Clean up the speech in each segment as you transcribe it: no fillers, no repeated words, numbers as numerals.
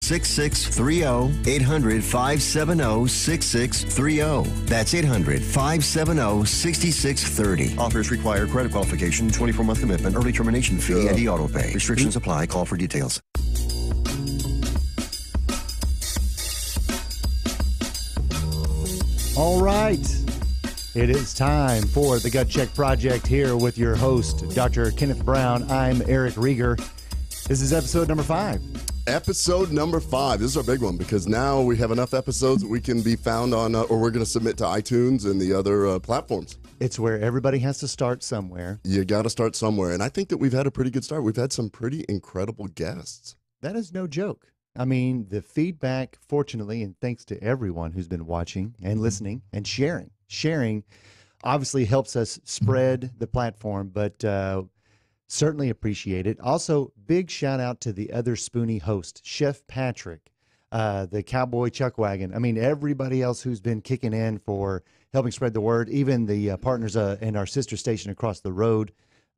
800-570-6630. 800-570-6630. That's 800-570-6630. Offers require credit qualification, 24-month commitment, early termination fee, and auto pay. Restrictions apply. Call for details. All right. It is time for the Gut Check Project here with your host, Dr. Kenneth Brown. I'm Eric Rieger. This is episode number 5. Episode number 5. This is our big one because now we have enough episodes that we can be found on, or we're going to submit to iTunes and the other platforms. It's where everybody has to start somewhere. You got to start somewhere. And I think that we've had a pretty good start. We've had some pretty incredible guests. That is no joke. I mean, the feedback, fortunately, and thanks to everyone who's been watching and listening and sharing. Sharing obviously helps us spread the platform, but certainly appreciate it. Also, big shout out to the other Spoonie host, Chef Patrick, the Cowboy Chuckwagon. I mean, everybody else who's been kicking in for helping spread the word, even the partners in our sister station across the road,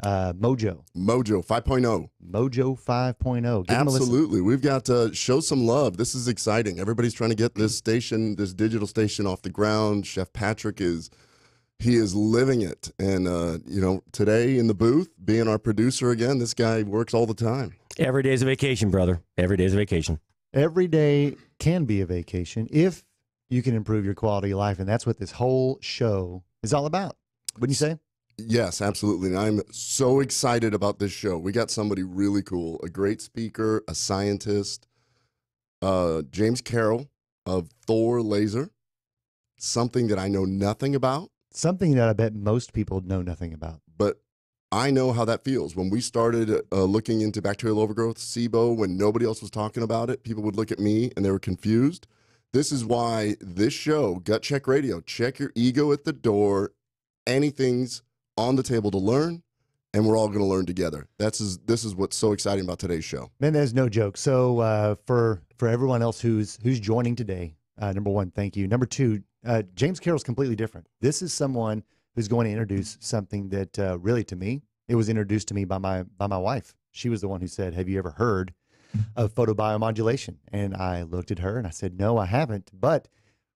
Mojo 5.0. Mojo 5.0. Absolutely. We've got to show some love. This is exciting. Everybody's trying to get this station, this digital station off the ground. Chef Patrick is living it. And, today in the booth, being our producer again, this guy works all the time. Every day's a vacation, brother. Every day's a vacation. Every day can be a vacation if you can improve your quality of life. And that's what this whole show is all about. Wouldn't you say? Yes, absolutely. And I'm so excited about this show. We got somebody really cool, a great speaker, a scientist, James Carroll of THOR Laser, something that I know nothing about. Something that I bet most people know nothing about. But I know how that feels. When we started looking into bacterial overgrowth, SIBO, when nobody else was talking about it, people would look at me and they were confused. This is why this show, Gut Check Radio, check your ego at the door. Anything's on the table to learn, and we're all going to learn together. This is what's so exciting about today's show. Man, there's no joke. So for everyone else who's joining today, number one, thank you. Number two, James Carroll's completely different. This is someone who's going to introduce something that really, to me, it was introduced to me by my wife. She was the one who said, "Have you ever heard of photobiomodulation?" And I looked at her and I said, "No, I haven't." But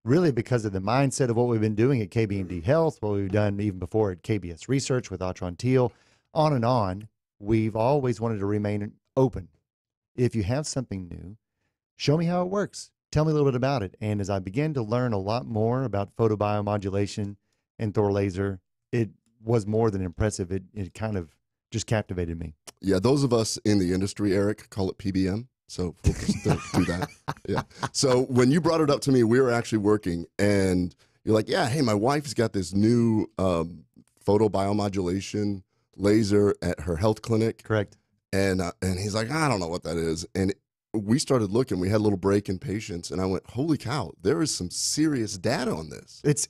really, because of the mindset of what we've been doing at KB&D Health, what we've done even before at KBS Research with Autron Teal, on and on, we've always wanted to remain open. If you have something new, show me how it works. Tell me a little bit about it. And as I began to learn a lot more about photobiomodulation and THOR laser, it was more than impressive. It kind of just captivated me. Yeah, those of us in the industry, Eric, call it PBM. So we'll just do that. Yeah. So when you brought it up to me, we were actually working, and you're like, "Yeah, hey, my wife's got this new photobiomodulation laser at her health clinic." Correct. And he's like, "I don't know what that is." And we started looking. We had a little break in patients, and I went, "Holy cow! There is some serious data on this." It's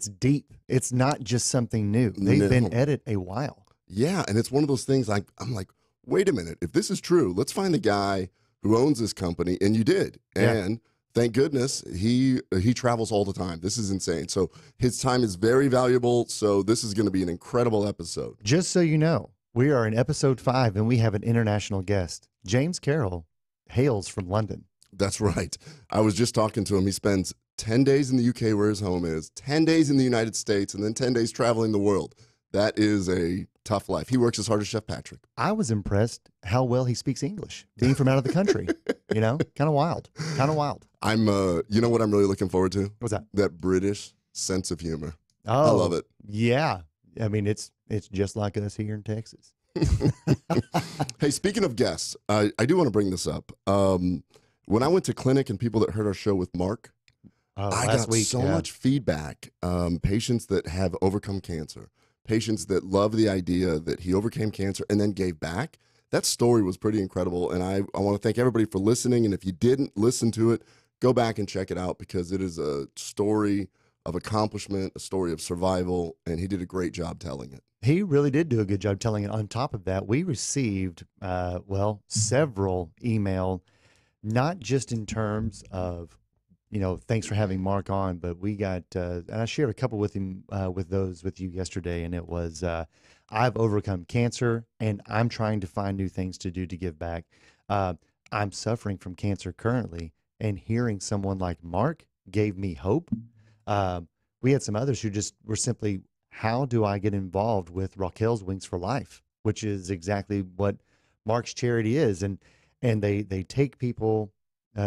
deep. It's not just something new. They've been at it a while. Yeah, and it's one of those things. I'm like, wait a minute. If this is true, let's find the guy who owns this company. And you did. And thank goodness he travels all the time. This is insane. So his time is very valuable. So this is going to be an incredible episode. Just so you know, we are in episode 5 and we have an international guest. James Carroll hails from London. That's right. I was just talking to him. He spends 10 days in the UK where his home is, 10 days in the United States, and then 10 days traveling the world. That is a tough life. He works as hard as Chef Patrick. I was impressed how well he speaks English, being from out of the country. Kind of wild. I'm, you know what I'm really looking forward to? What's that? That British sense of humor. Oh, I love it. Yeah. I mean, it's just like us here in Texas. Hey, speaking of guests, I do want to bring this up. When I went to clinic and people that heard our show with Mark, I got so much feedback. Patients that have overcome cancer, patients that love the idea that he overcame cancer and then gave back. That story was pretty incredible, and I want to thank everybody for listening. And if you didn't listen to it, go back and check it out because it is a story of accomplishment, a story of survival, and he did a great job telling it. He really did do a good job telling it. On top of that, we received, several email, not just in terms of, thanks for having Mark on, but we got, and I shared a couple with him, with you yesterday, and it was, I've overcome cancer, and I'm trying to find new things to do to give back. I'm suffering from cancer currently, and hearing someone like Mark gave me hope. We had some others who just were simply, how do I get involved with Raquel's Wings for Life, which is exactly what Mark's charity is. And they take people,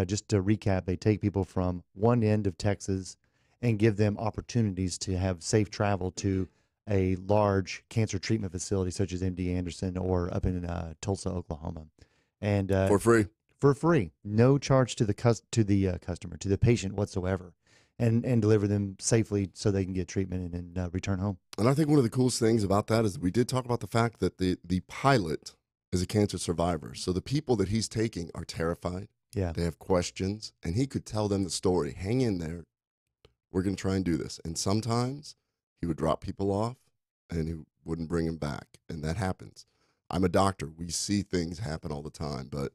just to recap, they take people from one end of Texas and give them opportunities to have safe travel to a large cancer treatment facility such as MD Anderson or up in Tulsa, Oklahoma. And for free, no charge to the customer, to the patient whatsoever, and deliver them safely so they can get treatment and return home. And I think one of the coolest things about that is we did talk about the fact that the pilot is a cancer survivor. So the people that he's taking are terrified. Yeah. They have questions, and he could tell them the story. Hang in there. We're going to try and do this. And sometimes he would drop people off and he wouldn't bring them back. And that happens. I'm a doctor. We see things happen all the time, but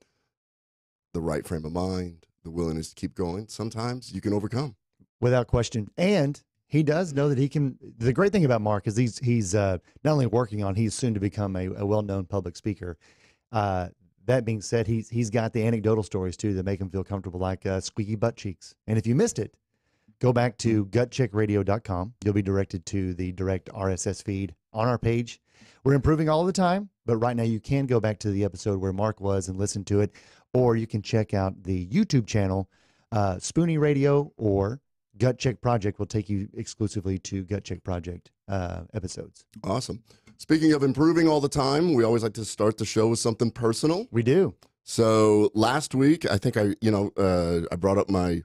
the right frame of mind, the willingness to keep going, sometimes you can overcome. Without question. And he does know that he can. The great thing about Mark is he's not only working on, he's soon to become a well-known public speaker. That being said, he's got the anecdotal stories too that make him feel comfortable, like squeaky butt cheeks. And if you missed it, go back to gutcheckradio.com. You'll be directed to the direct RSS feed on our page. We're improving all the time, but right now you can go back to the episode where Mark was and listen to it, or you can check out the YouTube channel, Spoonie Radio or Gut Check Project will take you exclusively to Gut Check Project episodes. Awesome. Speaking of improving all the time, we always like to start the show with something personal. We do. So last week, I think I brought up my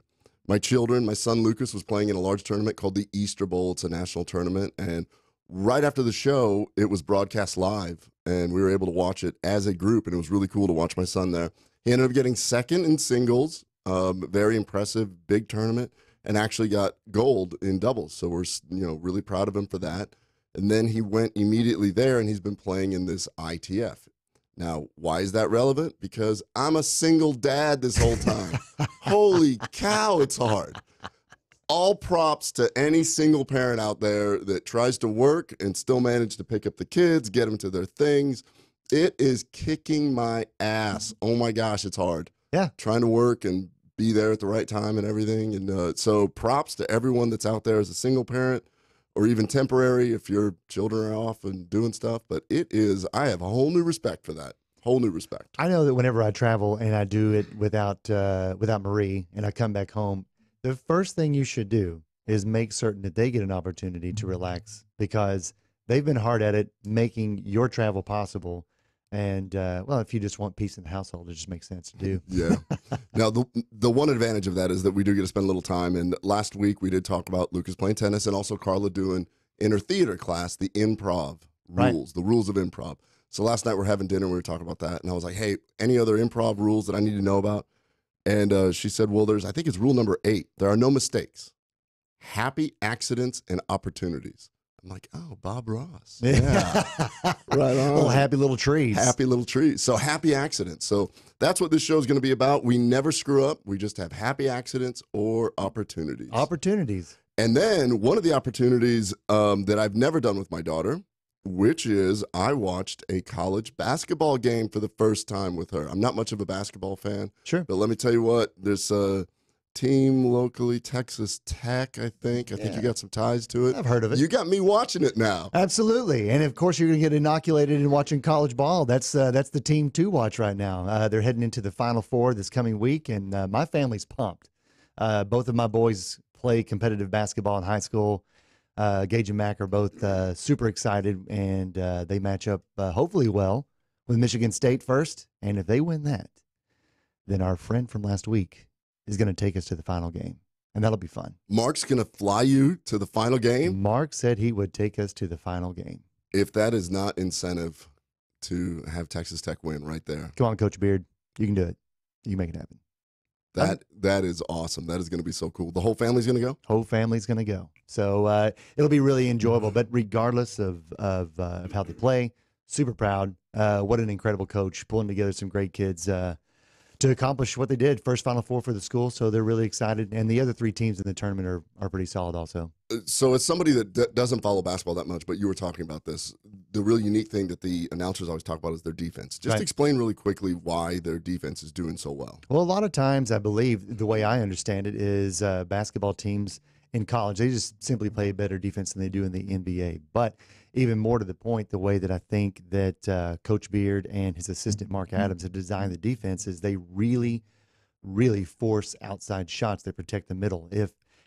children. My son Lucas was playing in a large tournament called the Easter Bowl. It's a national tournament, and right after the show, it was broadcast live, and we were able to watch it as a group, and it was really cool to watch my son there. He ended up getting second in singles, very impressive, big tournament, and actually got gold in doubles. So we're really proud of him for that. And then he went immediately there, and he's been playing in this ITF. Now, why is that relevant? Because I'm a single dad this whole time. Holy cow, it's hard. All props to any single parent out there that tries to work and still manage to pick up the kids, get them to their things. It is kicking my ass. Oh my gosh, it's hard. Yeah. Trying to work and be there at the right time and everything. And so props to everyone that's out there as a single parent or even temporary if your children are off and doing stuff. But I have a whole new respect for that. Whole new respect. I know that whenever I travel and I do it without Marie and I come back home, the first thing you should do is make certain that they get an opportunity to relax, because they've been hard at it making your travel possible. And, well, if you just want peace in the household, it just makes sense to do. Yeah. Now, the one advantage of that is that we do get to spend a little time. And last week we did talk about Lucas playing tennis and also Carla doing in her theater class, the improv rules, the rules of improv. So last night we're having dinner and we were talking about that. And I was like, hey, any other improv rules that I need to know about? And she said, well, I think it's rule number 8. There are no mistakes, happy accidents, and opportunities. I'm like, oh, Bob Ross. Yeah. Right on. Little happy little trees. Happy little trees. So happy accidents. So that's what this show is going to be about. We never screw up. We just have happy accidents or opportunities. Opportunities. And then one of the opportunities that I've never done with my daughter, which is I watched a college basketball game for the first time with her. I'm not much of a basketball fan. Sure. But let me tell you what, there's a team locally, Texas Tech, I think. I think you got some ties to it. I've heard of it. You got me watching it now. Absolutely. And of course, you're going to get inoculated in watching college ball. That's the team to watch right now. They're heading into the Final Four this coming week, and my family's pumped. Both of my boys play competitive basketball in high school. Gage and Mac are both super excited, and they match up hopefully well with Michigan State first. And if they win that, then our friend from last week is going to take us to the final game, and that'll be fun. Mark's going to fly you to the final game? Mark said he would take us to the final game. If that is not incentive to have Texas Tech win right there. Come on, Coach Beard. You can do it. You can make it happen. That is awesome. That is going to be so cool. The whole family's going to go? Whole family's going to go. So it'll be really enjoyable. But regardless of how they play, super proud. What an incredible coach, pulling together some great kids. to accomplish what they did. First Final Four for the school, so they're really excited. And the other three teams in the tournament are pretty solid also. So as somebody that doesn't follow basketball that much, but you were talking about this, the really unique thing that the announcers always talk about is their defense. Just explain really quickly why their defense is doing so well. Well, a lot of times, I believe, the way I understand it is basketball teams in college, they just simply play better defense than they do in the NBA. But even more to the point, the way that I think that Coach Beard and his assistant Mark Adams have designed the defense is they really, really force outside shots that protect the middle.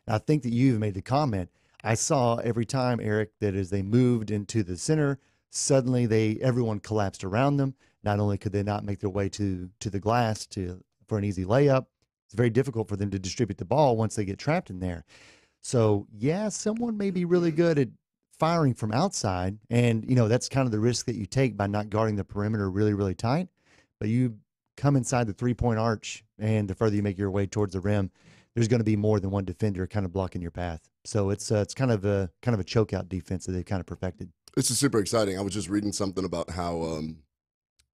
I think that you even made the comment, I saw every time, Eric, that as they moved into the center, suddenly everyone collapsed around them. Not only could they not make their way to the glass for an easy layup, it's very difficult for them to distribute the ball once they get trapped in there. So, yeah, someone may be really good at firing from outside, and, that's kind of the risk that you take by not guarding the perimeter really, really tight. But you come inside the three-point arch, and the further you make your way towards the rim, there's going to be more than one defender kind of blocking your path. So it's kind of a chokeout defense that they've kind of perfected. This is super exciting. I was just reading something about how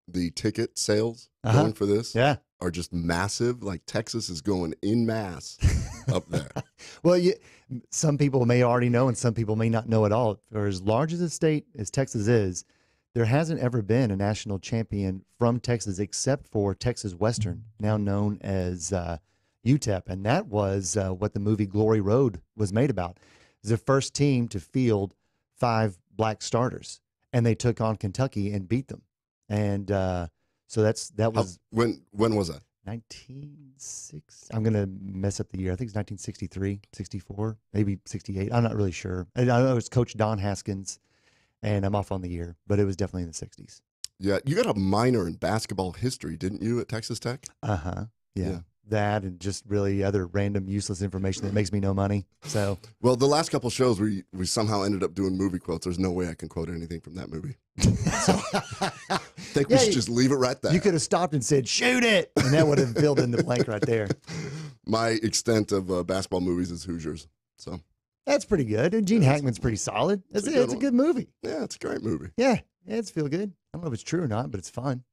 the ticket sales going for this are just massive. Like Texas is going en masse up there. Well, some people may already know and some people may not know at all. For as large as a state as Texas is, there hasn't ever been a national champion from Texas except for Texas Western, now known as UTEP. And that was what the movie Glory Road was made about. It was the first team to field 5 black starters, and they took on Kentucky and beat them. And so that was when was that? 1960. I'm gonna mess up the year. I think it's 1963, 64, maybe 68. I'm not really sure. I know it was Coach Don Haskins, and I'm off on the year, but it was definitely in the 60s. Yeah, you got a minor in basketball history, didn't you, at Texas Tech? Yeah. That and just really other random useless information that makes me no money. So, well, the last couple shows we somehow ended up doing movie quotes. There's no way I can quote anything from that movie. So I think we should just leave it right there. You could have stopped and said, "Shoot it," and that would have filled in the blank right there. My extent of basketball movies is Hoosiers. So that's pretty good. And Gene Hackman's pretty solid. It's a good movie. Yeah, it's a great movie. Yeah, it's feel good. I don't know if it's true or not, but it's fun.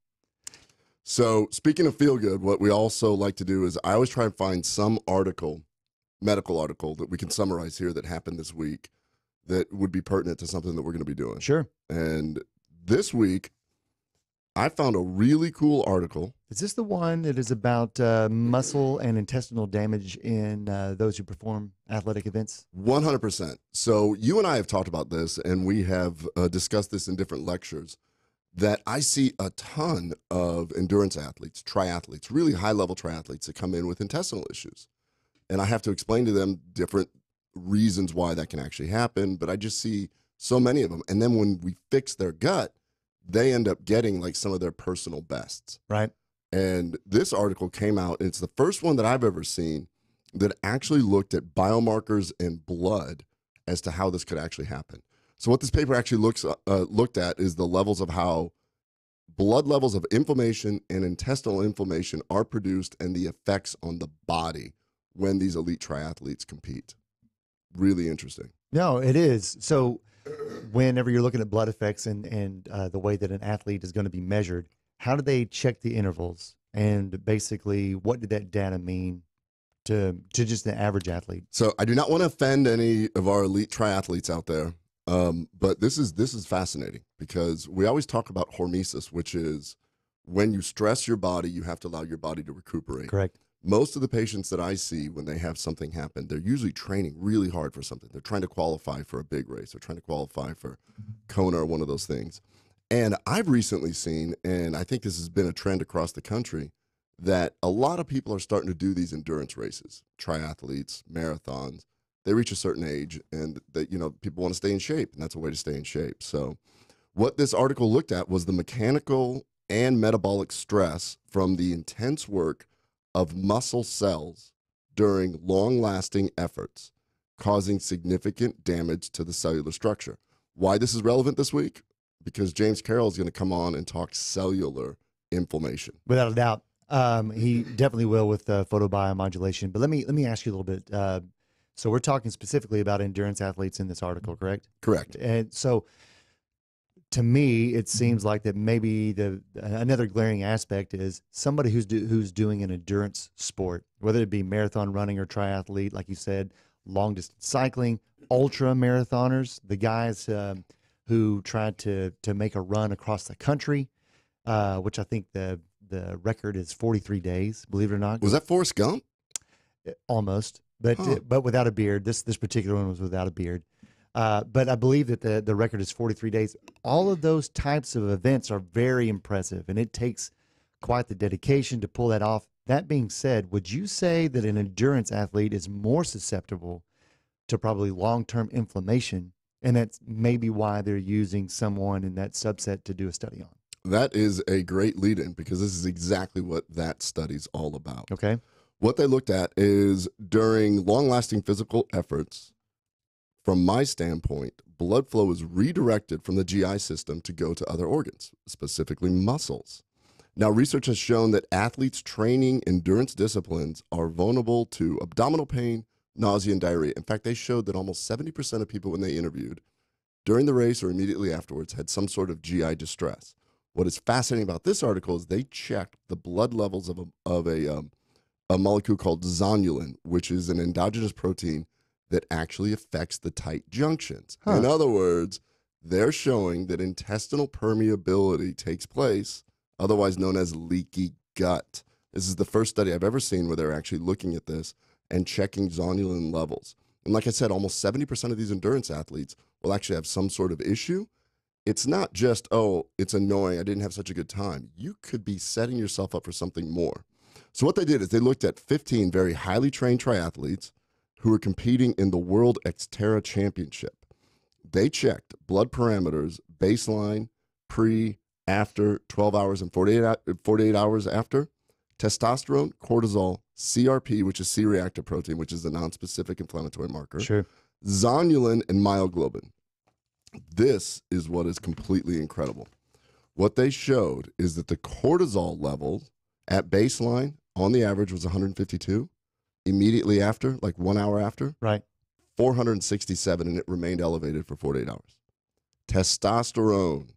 So speaking of feel good, what we also like to do is I always try and find some medical article that we can summarize here that happened this week that would be pertinent to something that we're going to be doing. Sure. And this week, I found a really cool article. Is this the one that is about muscle and intestinal damage in those who perform athletic events? 100%. So you and I have talked about this, and we have discussed this in different lectures, that I see a ton of endurance athletes, triathletes, really high-level triathletes that come in with intestinal issues. And I have to explain to them different reasons why that can actually happen, but I just see so many of them. And then when we fix their gut, they end up getting like some of their personal bests. Right. And this article came out, and it's the first one that I've ever seen that actually looked at biomarkers in blood as to how this could actually happen. So what this paper actually looked at is the levels of how blood levels of inflammation and intestinal inflammation are produced and the effects on the body when these elite triathletes compete. Really interesting. No, it is. So whenever you're looking at blood effects and the way that an athlete is going to be measured, how do they check the intervals? And basically, what did that data mean to just the average athlete? So I do not want to offend any of our elite triathletes out there. But this is fascinating because we always talk about hormesis, which is when you stress your body, you have to allow your body to recuperate. Correct. Most of the patients that I see when they have something happen, they're usually training really hard for something. They're trying to qualify for a big race. They're trying to qualify for Kona or one of those things. And I've recently seen, and I think this has been a trend across the country, that a lot of people are starting to do these endurance races, triathletes, marathons. They reach a certain age and that, people want to stay in shape, and that's a way to stay in shape. So what this article looked at was the mechanical and metabolic stress from the intense work of muscle cells during long-lasting efforts, causing significant damage to the cellular structure. Why this is relevant this week? Because James Carroll is going to come on and talk cellular inflammation. Without a doubt. He definitely will with photobiomodulation. But let me ask you a little bit. So we're talking specifically about endurance athletes in this article, correct? Correct. And so to me, it seems like that maybe another glaring aspect is somebody who's doing an endurance sport, whether it be marathon running or triathlete, like you said, long distance cycling, ultra marathoners, the guys who tried to make a run across the country, which I think the record is 43 days. Believe it or not, was that Forrest Gump? Almost, but without a beard. This particular one was without a beard. But I believe that the record is 43 days. All of those types of events are very impressive, and it takes quite the dedication to pull that off. That being said, would you say that an endurance athlete is more susceptible to probably long-term inflammation, and that's maybe why they're using someone in that subset to do a study on? That is a great lead-in, because this is exactly what that study's all about. Okay. What they looked at is during long-lasting physical efforts, from my standpoint, blood flow is redirected from the GI system to go to other organs, specifically muscles. Now, research has shown that athletes training endurance disciplines are vulnerable to abdominal pain, nausea, and diarrhea. In fact, they showed that almost 70% of people when they interviewed during the race or immediately afterwards had some sort of GI distress. What is fascinating about this article is they checked the blood levels of a molecule called zonulin, which is an endogenous protein that actually affects the tight junctions. Huh. In other words, they're showing that intestinal permeability takes place, otherwise known as leaky gut. This is the first study I've ever seen where they're actually looking at this and checking zonulin levels. And like I said, almost 70% of these endurance athletes will actually have some sort of issue. It's not just, oh, it's annoying, I didn't have such a good time. You could be setting yourself up for something more. So what they did is they looked at 15 very highly trained triathletes who were competing in the World Xterra Championship. They checked blood parameters, baseline, pre, after, 12 hours and 48 hours after, testosterone, cortisol, CRP, which is C-reactive protein, which is the nonspecific inflammatory marker, sure, zonulin, and myoglobin. This is what is completely incredible. What they showed is that the cortisol level at baseline on the average was 152. Immediately after, like 1 hour after, right, 467, and it remained elevated for 48 hours. Testosterone,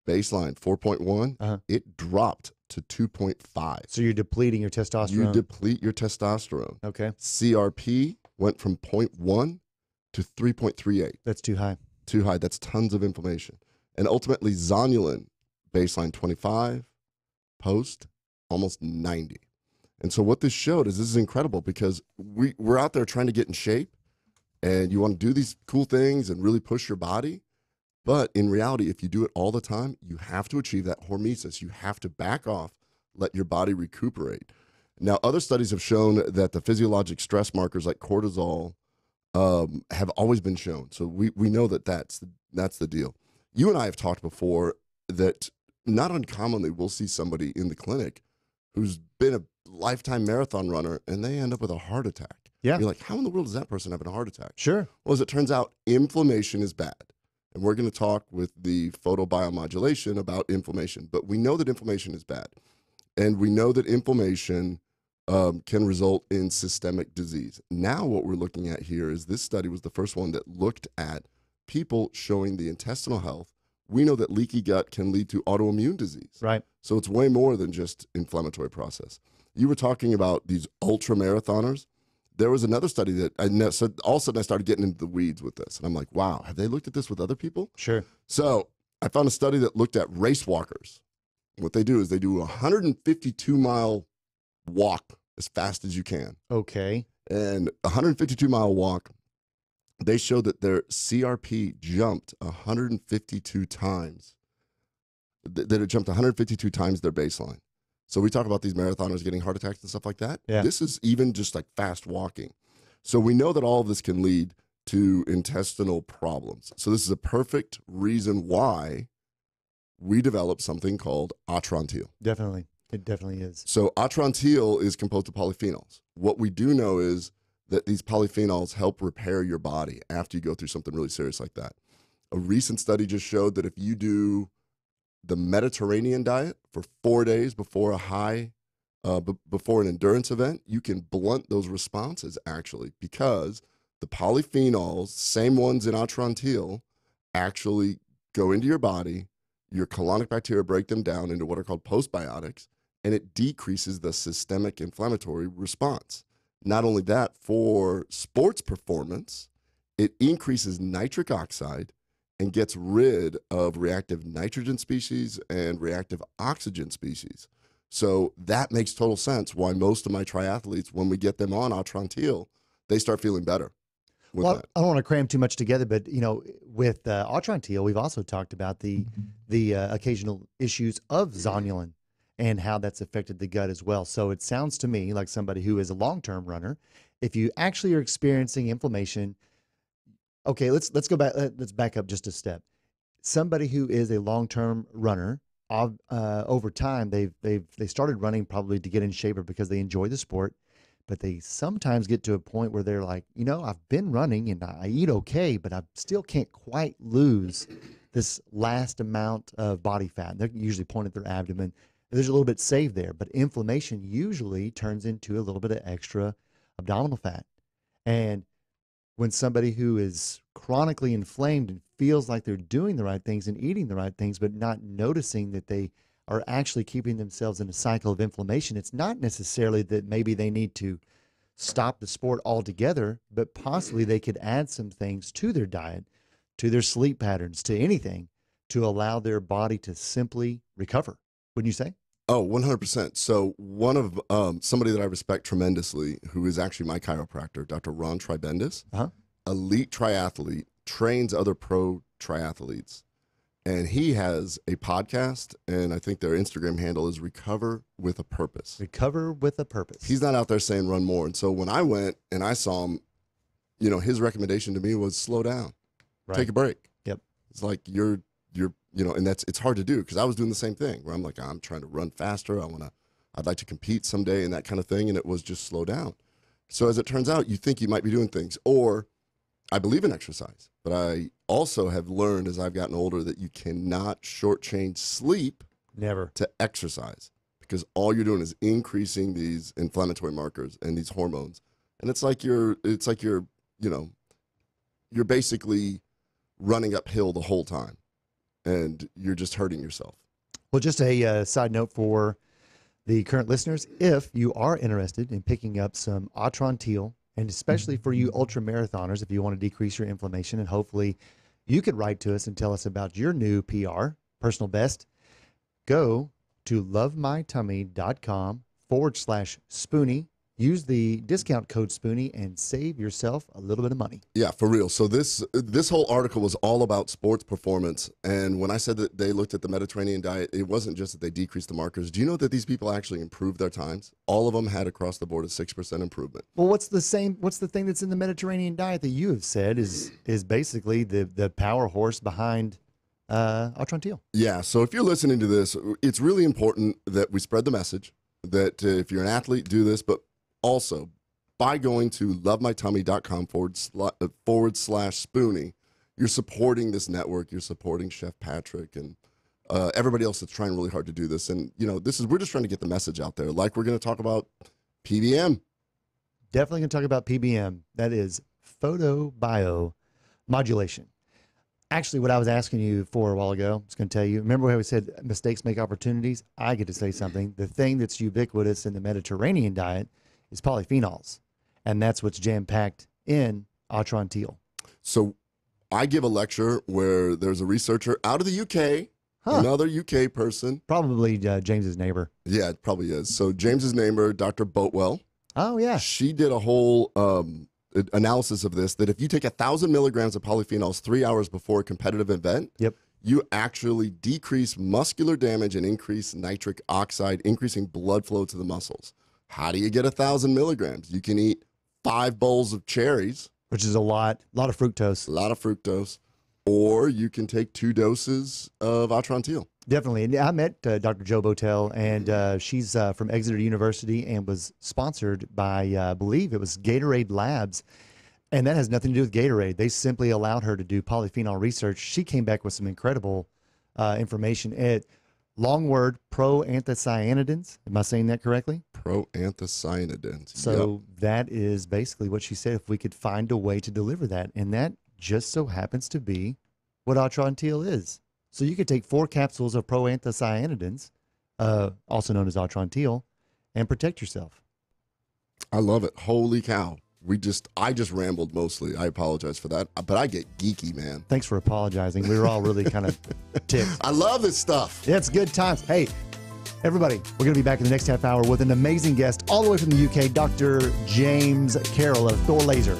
baseline 4.1, it dropped to 2.5. So you're depleting your testosterone. You deplete your testosterone. Okay. CRP went from 0.1 to 3.38. That's too high. Too high. That's tons of inflammation. And ultimately, zonulin, baseline 25, post almost 90. And so what this showed is this is incredible, because we're out there trying to get in shape, and you want to do these cool things and really push your body. But in reality, if you do it all the time, you have to achieve that hormesis. You have to back off, let your body recuperate. Now, other studies have shown that the physiologic stress markers like cortisol have always been shown. So we know that that's the deal. You and I have talked before that not uncommonly we'll see somebody in the clinic who's been a lifetime marathon runner, and they end up with a heart attack. Yeah. You're like, how in the world is that person having a heart attack? Sure. Well, as it turns out, inflammation is bad. And we're going to talk with the photobiomodulation about inflammation. But we know that inflammation is bad. And we know that inflammation can result in systemic disease. Now what we're looking at here is this study was the first one that looked at people showing the intestinal health. We know that leaky gut can lead to autoimmune disease. Right. So it's way more than just inflammatory process. You were talking about these ultra marathoners. There was another study that I know, so all of a sudden I started getting into the weeds with this. And I'm like, wow, have they looked at this with other people? Sure. So I found a study that looked at race walkers. What they do is they do a 152-mile walk as fast as you can. Okay. And a 152-mile walk, they showed that their CRP jumped 152 times. That it jumped 152 times their baseline. So we talk about these marathoners getting heart attacks and stuff like that. Yeah. This is even just like fast walking. So we know that all of this can lead to intestinal problems. So this is a perfect reason why we developed something called Atrantil. Definitely. It definitely is. So Atrantil is composed of polyphenols. What we do know is that these polyphenols help repair your body after you go through something really serious like that. A recent study just showed that if you do the Mediterranean diet for 4 days before before an endurance event, you can blunt those responses actually, because the polyphenols, same ones in Atrantil, actually go into your body your colonic bacteria break them down into what are called postbiotics, and it decreases the systemic inflammatory response. Not only that, for sports performance, it increases nitric oxide and gets rid of reactive nitrogen species and reactive oxygen species. So that makes total sense why most of my triathletes, when we get them on Atrantil, they start feeling better. Well, I don't want to cram too much together, but you know, with Atrantil, we've also talked about the occasional issues of zonulin and how that's affected the gut as well. So it sounds to me like somebody who is a long-term runner, if you actually are experiencing inflammation, okay, let's go back. Let's back up just a step. Somebody who is a long-term runner, over time, they started running probably to get in shape or because they enjoy the sport, but they sometimes get to a point where they're like, you know, I've been running and I eat okay, but I still can't quite lose this last amount of body fat. They're usually pointing at their abdomen. There's a little bit saved there, but inflammation usually turns into a little bit of extra abdominal fat. And when somebody who is chronically inflamed and feels like they're doing the right things and eating the right things, but not noticing that they are actually keeping themselves in a cycle of inflammation, it's not necessarily that maybe they need to stop the sport altogether, but possibly they could add some things to their diet, to their sleep patterns, to anything to allow their body to simply recover. Wouldn't you say? Oh, 100%. So one of somebody that I respect tremendously, who is actually my chiropractor, Dr. Ron Tribendis, elite triathlete, trains other pro triathletes. And he has a podcast, and I think their Instagram handle is Recover with a Purpose. Recover with a Purpose. He's not out there saying run more. And so when I went and I saw him, you know, his recommendation to me was slow down, take a break. Yep. It's like you're, you know, and it's hard to do because I was doing the same thing where I'm like, I'm trying to run faster. I'd like to compete someday and that kind of thing. And it was just slow down. So as it turns out, you think you might be doing things, or I believe in exercise, but I also have learned as I've gotten older that you cannot shortchange sleep to exercise, because all you're doing is increasing these inflammatory markers and these hormones. And it's like you're, you know, you're basically running uphill the whole time and you're just hurting yourself. Well, just a side note for the current listeners, if you are interested in picking up some Atrantil, and especially for you ultra marathoners, if you want to decrease your inflammation, and hopefully you could write to us and tell us about your new PR, personal best, go to lovemytummy.com/Spoonie. Use the discount code Spoonie and save yourself a little bit of money. Yeah, for real. So this whole article was all about sports performance. And when I said that they looked at the Mediterranean diet, it wasn't just that they decreased the markers. Do you know that these people actually improved their times? All of them had across the board a 6% improvement. Well, what's the thing that's in the Mediterranean diet that you have said is basically the power horse behind Atrantil? Yeah, so if you're listening to this, it's really important that we spread the message that if you're an athlete, do this, but also, by going to lovemytummy.com/Spoonie, you're supporting this network. You're supporting Chef Patrick and everybody else that's trying really hard to do this. And, you know, we're just trying to get the message out there. Like, we're going to talk about PBM. Definitely going to talk about PBM. That is photobiomodulation. Actually, what I was asking you for a while ago, I was going to tell you, remember how we said mistakes make opportunities? I get to say something. The thing that's ubiquitous in the Mediterranean diet is polyphenols, and that's what's jam-packed in Atrantil. So I give a lecture where there's a researcher out of the UK, another UK person. Probably James's neighbor. Yeah, it probably is. So James's neighbor, Dr. Boatwell. Oh, yeah. She did a whole analysis of this, that if you take 1,000 milligrams of polyphenols 3 hours before a competitive event, you actually decrease muscular damage and increase nitric oxide, increasing blood flow to the muscles. How do you get 1,000 milligrams? You can eat 5 bowls of cherries, which is a lot of fructose. Or you can take 2 doses of Atrantil. Definitely. And I met Dr. Jo Botel, and she's from Exeter University and was sponsored by, I believe it was Gatorade Labs. And that has nothing to do with Gatorade. They simply allowed her to do polyphenol research. She came back with some incredible information. Long word, proanthocyanidins. Am I saying that correctly? Proanthocyanidins. So that is basically what she said, if we could find a way to deliver that. And that just so happens to be what Atrantil is. So you could take 4 capsules of proanthocyanidins, also known as Atrantil, and protect yourself. I love it. Holy cow. I just rambled mostly. I apologize for that. But I get geeky, man. Thanks for apologizing. We were all really kind of ticked. I love this stuff. Yeah, it's good times. Hey, everybody, we're going to be back in the next half hour with an amazing guest all the way from the UK, Dr. James Carroll of THOR Laser.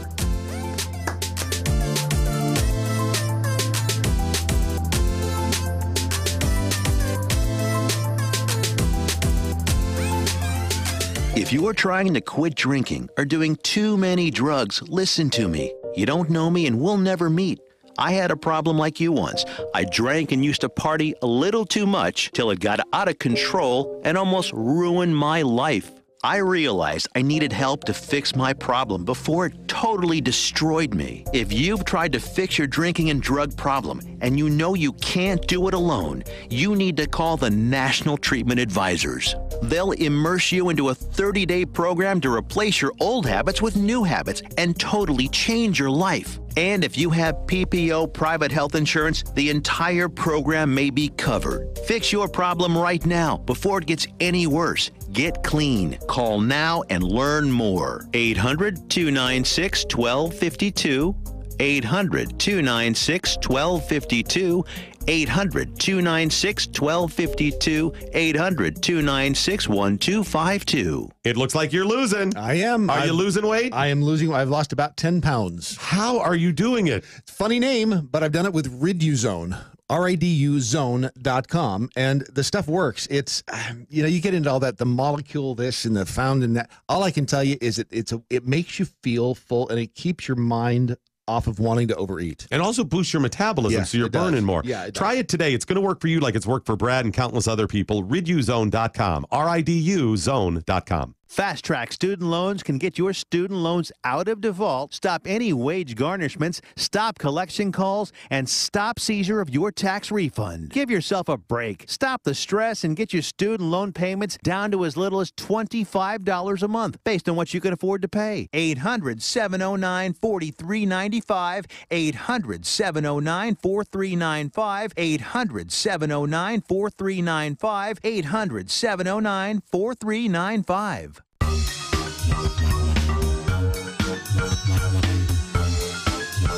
If you are trying to quit drinking or doing too many drugs, listen to me. You don't know me and we'll never meet. I had a problem like you once. I drank and used to party a little too much till it got out of control and almost ruined my life. I realized I needed help to fix my problem before it totally destroyed me. If you've tried to fix your drinking and drug problem and you know you can't do it alone, you need to call the National Treatment Advisors. They'll immerse you into a 30-day program to replace your old habits with new habits and totally change your life. And if you have PPO private health insurance, the entire program may be covered. Fix your problem right now before it gets any worse. Get clean. Call now and learn more. 800-296-1252. 800-296-1252. 800-296-1252. 800-296-1252. It looks like you're losing. I am. Are you losing weight? I am losing. I've lost about 10 pounds. How are you doing it? Funny name, but I've done it with Riduzone. RIDUzone.com, and the stuff works. It's, you get into all that, the molecule this and the found in that. All I can tell you is it makes you feel full, and it keeps your mind off of wanting to overeat. And also boosts your metabolism, so you're burning more. Yeah, Try it today. It's going to work for you like it's worked for Brad and countless other people. Riduzone.com. RIDUzone.com. Fast Track Student Loans can get your student loans out of default, stop any wage garnishments, stop collection calls, and stop seizure of your tax refund. Give yourself a break. Stop the stress and get your student loan payments down to as little as $25 a month based on what you can afford to pay. 800-709-4395. 800-709-4395. 800-709-4395. 800-709-4395.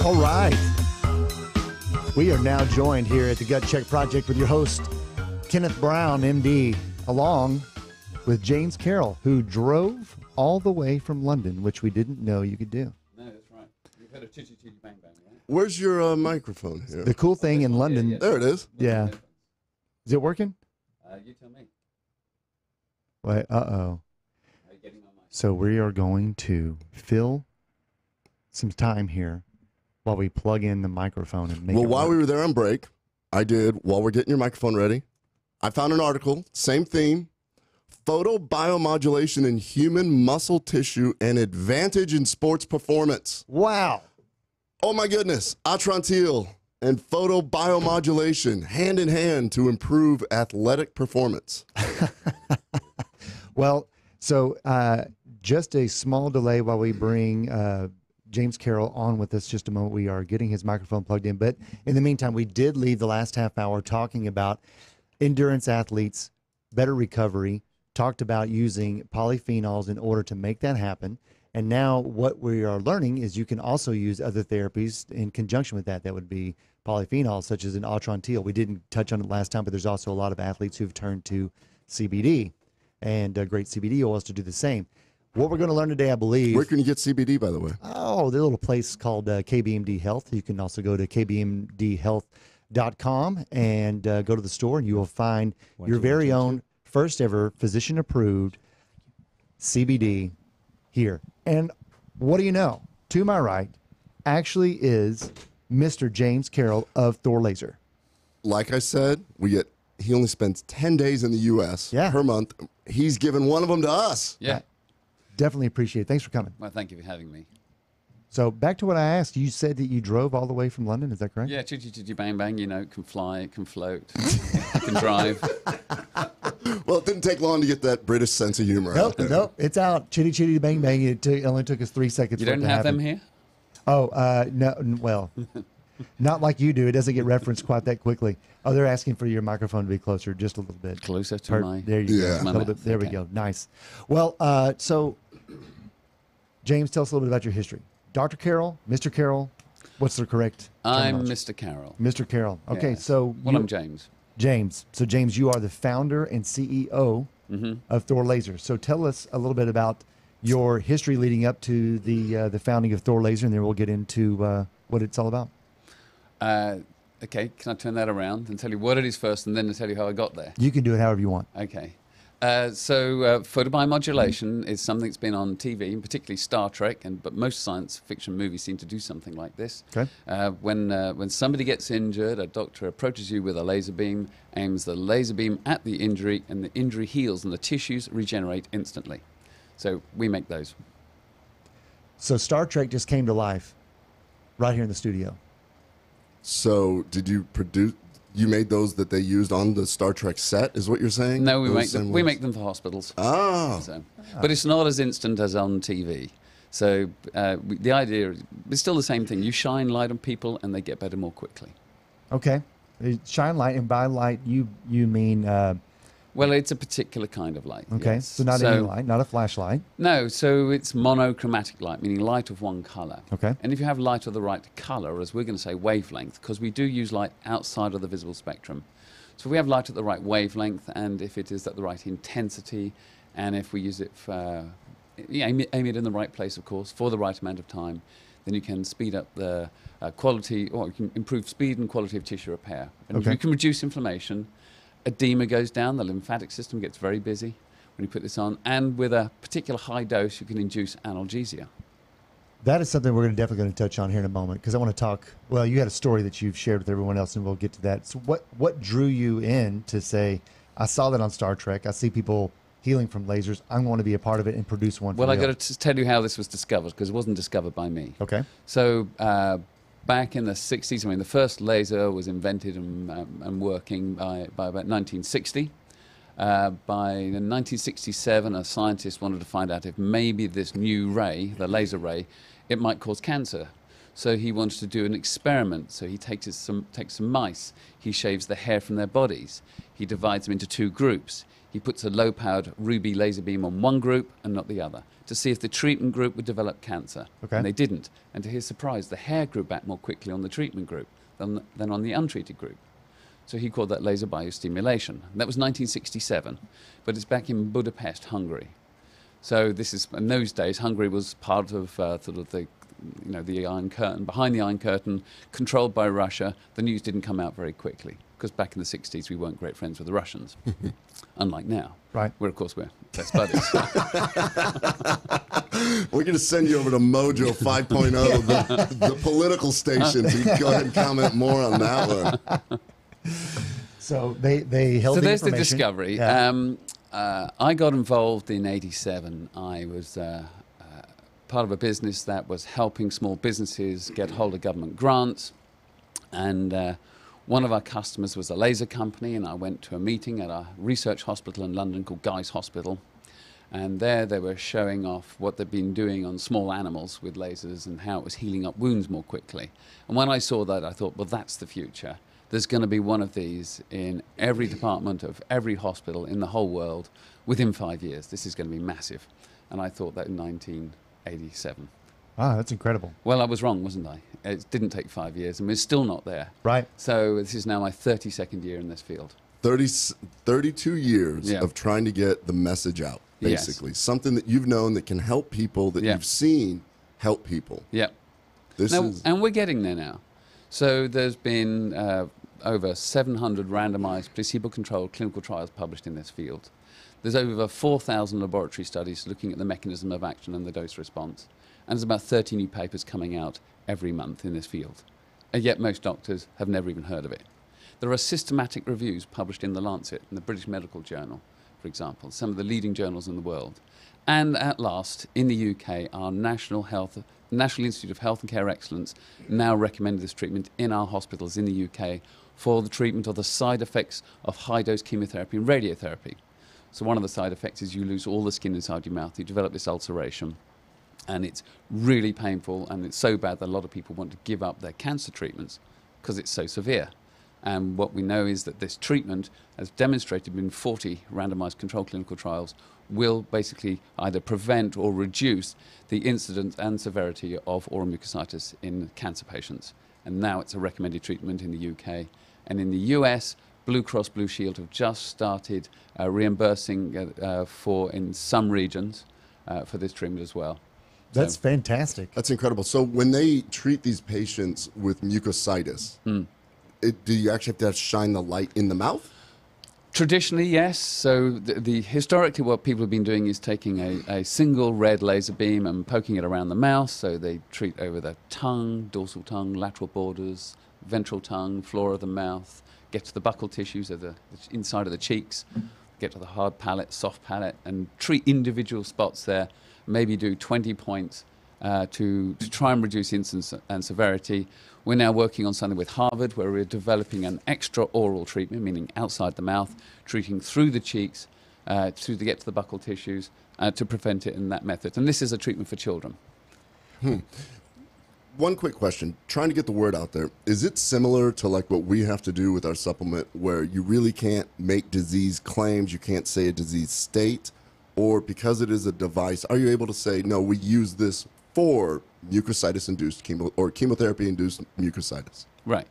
All right. We are now joined here at the Gut Check Project with your host, Kenneth Brown, MD, along with James Carroll, who drove all the way from London, which we didn't know you could do. No, that's right. You've heard of chitty chitty bang bang, right? Where's your microphone here? The cool thing in London. There it is. Yeah. Is it working? You tell me. Wait, uh-oh. So we are going to fill some time here while we plug in the microphone and make it while work. we were there on break, I did, while we're getting your microphone ready, I found an article, same theme, Photobiomodulation in human muscle tissue and advantage in sports performance. Wow. Oh my goodness. Atrantil and photobiomodulation hand in hand to improve athletic performance. Well, so just a small delay while we bring James Carroll on with us just a moment. We are getting his microphone plugged in. But in the meantime, we did leave the last half hour talking about endurance athletes, better recovery, talked about using polyphenols in order to make that happen. And now what we are learning is you can also use other therapies in conjunction with that. That would be polyphenols, such as an Atrantil. We didn't touch on it last time, but there's also a lot of athletes who've turned to CBD and great CBD oils to do the same. What we're going to learn today, I believe. Where can you get CBD, by the way? Oh, there's a little place called KBMD Health. You can also go to kbmdhealth.com and go to the store, and you will find your very own first ever physician approved CBD here. And what do you know? To my right actually is Mr. James Carroll of THOR Laser. Like I said, he only spends 10 days in the U.S. per month. He's given one of them to us. Yeah. Definitely appreciate it. Thanks for coming. Well, thank you for having me. So back to what I asked, you said that you drove all the way from London. Is that correct? Yeah, chitty chitty bang bang, can fly, can float, can drive. Well, it didn't take long to get that British sense of humor out there. Nope, it's out. Chitty chitty bang bang. It only took us 3 seconds. You for it don't to have happen. them here? Oh, no, well, Not like you do. It doesn't get referenced quite that quickly. Oh, they're asking for your microphone to be closer, just a little bit. Closer to my... There you go. A little bit. There we go. Nice. Well, so, James, tell us a little bit about your history. Dr. Carroll, Mr. Carroll, what's the correct I'm Mr. Carroll. Mr. Carroll. Okay, Yes. so... Well, I'm James. James. So, James, you are the founder and CEO of THOR Laser. So tell us a little bit about your history leading up to the founding of THOR Laser, and then we'll get into what it's all about. Okay, can I turn that around and tell you what it is first and then tell you how I got there? You can do it however you want. Okay. Photobiomodulation is something that's been on TV, and particularly Star Trek, but most science fiction movies seem to do something like this. Okay. When somebody gets injured, a doctor approaches you with a laser beam, aims the laser beam at the injury, and the injury heals and the tissues regenerate instantly. So we make those. So Star Trek just came to life right here in the studio. So did you produce... You made those that they used on the Star Trek set, is what you're saying? No, we make them for hospitals. Oh. So, but it's not as instant as on TV. So the idea is it's still the same thing. You shine light on people and they get better more quickly. Okay. Shine light, and by light, you mean... well, it's a particular kind of light. Okay, yes. so not any light, not a flashlight. No, so it's monochromatic light, meaning light of one color. Okay. And if you have light of the right color, as we're going to say wavelength, because we do use light outside of the visible spectrum. So if we have light at the right wavelength, and if it is at the right intensity, and if we use it for, aim it in the right place, of course, for the right amount of time, then you can speed up the quality, or you can improve speed and quality of tissue repair. And if you can reduce inflammation, edema goes down, the lymphatic system gets very busy when you put this on, and with a particular high dose, you can induce analgesia. That is something we're definitely going to touch on here in a moment, because I want to talk. Well, you had a story that you've shared with everyone else, and we'll get to that. So what drew you in to say, I saw that on Star Trek, I see people healing from lasers, I want to be a part of it and produce one? Well, I got to tell you how this was discovered, because it wasn't discovered by me. Okay. So back in the 60s, I mean, the first laser was invented and working by about 1960. By 1967, a scientist wanted to find out if maybe this new ray, the laser ray, it might cause cancer. So he wanted to do an experiment. So he takes some mice, he shaves the hair from their bodies, he divides them into two groups. He puts a low-powered ruby laser beam on one group and not the other, to see if the treatment group would develop cancer. Okay. And they didn't. And to his surprise, the hair grew back more quickly on the treatment group than on the untreated group. So he called that laser biostimulation. And that was 1967, but it's back in Budapest, Hungary. So this is, in those days, Hungary was part of sort of the Iron Curtain, behind the Iron Curtain, controlled by Russia. The news didn't come out very quickly, because back in the 60s, we weren't great friends with the Russians, unlike now. Right. Where, of course, we're best buddies. We're going to send you over to Mojo 5.0, the political station. So you can go ahead and comment more on that one. So they held so the there's the information. discovery. Yeah. I got involved in '87. I was part of a business that was helping small businesses get hold of government grants, and one of our customers was a laser company, and I went to a meeting at a research hospital in London called Guy's Hospital, and there they were showing off what they'd been doing on small animals with lasers and how it was healing up wounds more quickly. And when I saw that, I thought, well, that's the future. There's going to be one of these in every department of every hospital in the whole world within 5 years. This is going to be massive. And I thought that in 1987. Wow, that's incredible. Well, I was wrong, wasn't I? It didn't take 5 years, and we're still not there. Right. So this is now my 32nd year in this field. 32 years Yeah. of trying to get the message out, basically. Yes. Something that you've known that can help people, that Yeah. you've seen help people. Yep. Now, And we're getting there now. So there's been over 700 randomized placebo-controlled clinical trials published in this field. There's over 4,000 laboratory studies looking at the mechanism of action and the dose response. And there's about 30 new papers coming out every month in this field. And yet most doctors have never even heard of it. There are systematic reviews published in The Lancet, in the British Medical Journal, for example, some of the leading journals in the world. And at last, in the UK, our National Institute of Health and Care Excellence now recommended this treatment in our hospitals in the UK for the treatment of the side effects of high-dose chemotherapy and radiotherapy. So one of the side effects is you lose all the skin inside your mouth, you develop this ulceration, And it's really painful, and it's so bad that a lot of people want to give up their cancer treatments because it's so severe. And what we know is that this treatment, as demonstrated in 40 randomized controlled clinical trials, will basically either prevent or reduce the incidence and severity of oral mucositis in cancer patients. And now it's a recommended treatment in the UK. And in the US, Blue Cross Blue Shield have just started reimbursing for in some regions for this treatment as well. That's fantastic. That's incredible. So when they treat these patients with mucositis, do you actually have to shine the light in the mouth? Traditionally, yes. So historically what people have been doing is taking a single red laser beam and poking it around the mouth. So they treat over the tongue, dorsal tongue, lateral borders, ventral tongue, floor of the mouth, get to the buccal tissues of the inside of the cheeks, get to the hard palate, soft palate, and treat individual spots there. Maybe do 20 points to try and reduce incidence and severity. We're now working on something with Harvard where we're developing an extra oral treatment, meaning outside the mouth, treating through the cheeks to get to the buccal tissues to prevent it in that method. And this is a treatment for children. One quick question, trying to get the word out there. Is it similar to like what we have to do with our supplement where you really can't make disease claims, you can't say a disease state, or because it is a device, are you able to say, no, we use this for mucositis-induced chemotherapy-induced mucositis? Right.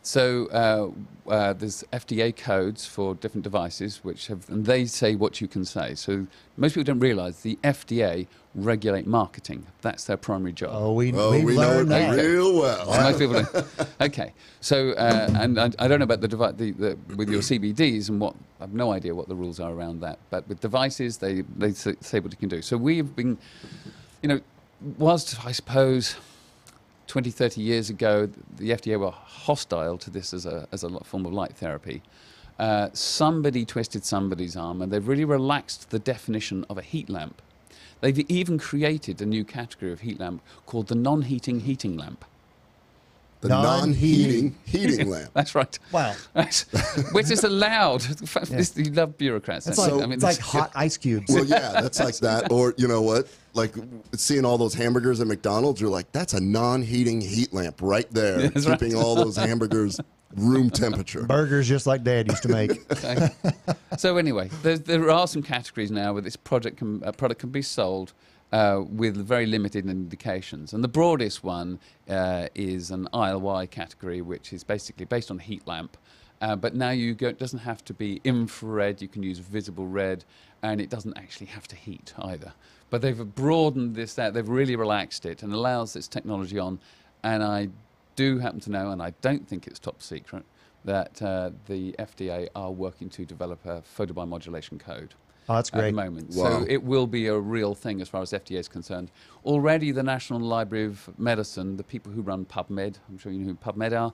So there's FDA codes for different devices, and they say what you can say. So most people don't realize the FDA regulate marketing. That's their primary job. Oh, we know it real well. So most people don't. Okay. So, and I don't know about the with your CBDs and what, I have no idea what the rules are around that. But with devices, they say what you can do. So we've been, whilst I suppose 20, 30 years ago, the FDA were hostile to this as a form of light therapy. Somebody twisted somebody's arm, and they've really relaxed the definition of a heat lamp. They've even created a new category of heat lamp called the non-heating heating lamp. The non-heating heating lamp. That's right. Wow. Which is allowed. You love bureaucrats. It's like hot ice cubes. Well, yeah, that's like that. Or, you know what? Like seeing all those hamburgers at McDonald's, you're like, that's a non-heating heat lamp right there, keeping all those hamburgers room temperature. Burgers just like Dad used to make. Okay. So anyway, there are some categories now where this product can be sold with very limited indications. And the broadest one is an ILY category, which is basically based on a heat lamp. But now it doesn't have to be infrared. You can use visible red, and it doesn't actually have to heat either. But they've broadened this out. They've really relaxed it and allows this technology on. And I do happen to know, and I don't think it's top secret, that the FDA are working to develop a photobiomodulation code. Oh, that's great. At the moment. Wow. So it will be a real thing as far as FDA is concerned. Already the National Library of Medicine, the people who run PubMed, I'm sure you know who PubMed